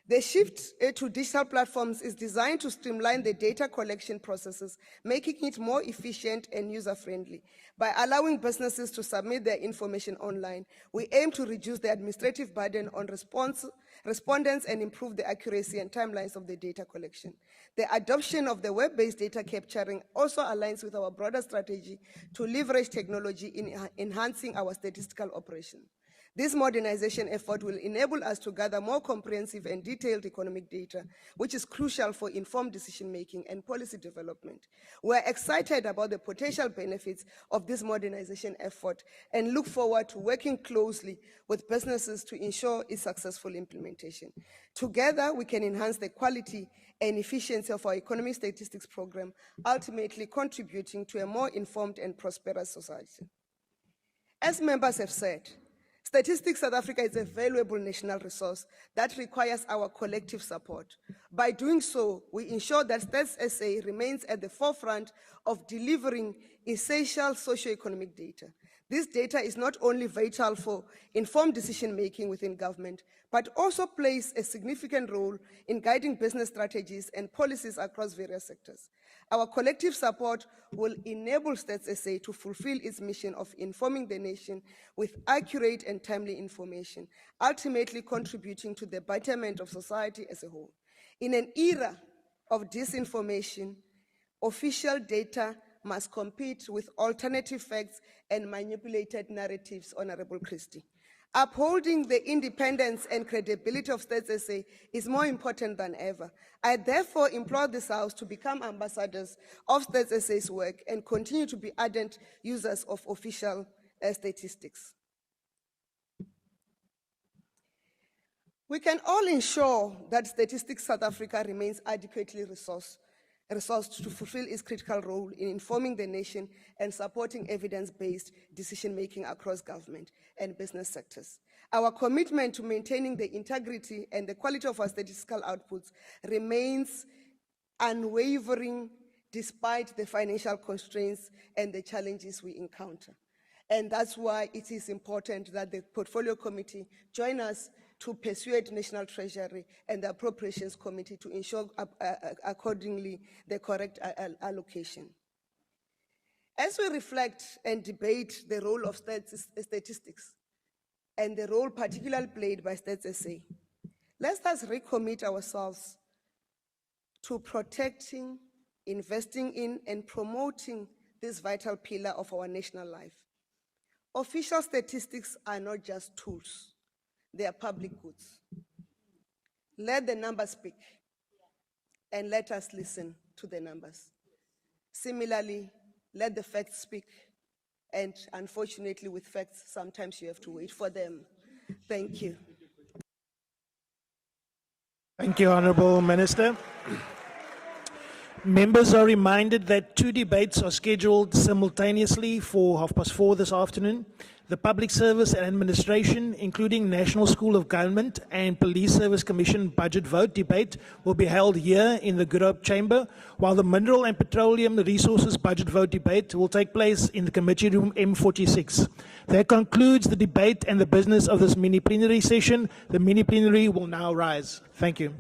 The shift to digital platforms is designed to streamline the data collection processes, making it more efficient and user-friendly. By allowing businesses to submit their information online, we aim to reduce the administrative burden on respondents and improve the accuracy and timelines of the data collection. The adoption of the web-based data capturing also aligns with our broader strategy to leverage technology in enhancing our statistical operation. This modernization effort will enable us to gather more comprehensive and detailed economic data, which is crucial for informed decision-making and policy development. We're excited about the potential benefits of this modernization effort and look forward to working closely with businesses to ensure its successful implementation. Together, we can enhance the quality and efficiency of our economic statistics program, ultimately contributing to a more informed and prosperous society. As members have said, Statistics South Africa is a valuable national resource that requires our collective support. By doing so, we ensure that Stats SA remains at the forefront of delivering essential socio-economic data. This data is not only vital for informed decision-making within government, but also plays a significant role in guiding business strategies and policies across various sectors. Our collective support will enable Stats SA to fulfill its mission of informing the nation with accurate and timely information, ultimately contributing to the betterment of society as a whole. In an era of disinformation, official data must compete with alternative facts and manipulated narratives, Honorable Christie. Upholding the independence and credibility of Stats SA is more important than ever. I therefore implore this House to become ambassadors of Stats SA's work and continue to be ardent users of official statistics. We can all ensure that Statistics South Africa remains adequately resourced to fulfill its critical role in informing the nation and supporting evidence-based decision-making across government and business sectors. Our commitment to maintaining the integrity and the quality of our statistical outputs remains unwavering despite the financial constraints and the challenges we encounter. And that's why it is important that the Portfolio Committee join us to persuade National Treasury and the Appropriations Committee to ensure accordingly the correct allocation. As we reflect and debate the role of statistics and the role particularly played by Stats SA, let us recommit ourselves to protecting, investing in, and promoting this vital pillar of our national life. Official statistics are not just tools. They are public goods. Let the numbers speak, and let us listen to the numbers. Similarly, let the facts speak, and unfortunately with facts, sometimes you have to wait for them. Thank you. Thank you, Honourable Minister. Members are reminded that 2 debates are scheduled simultaneously for 4:30 this afternoon. The Public Service and Administration, including National School of Government and Police Service Commission budget vote debate, will be held here in the Group Chamber, while the Mineral and Petroleum Resources budget vote debate will take place in the Committee Room M46. That concludes the debate and the business of this mini plenary session. The mini plenary will now rise. Thank you.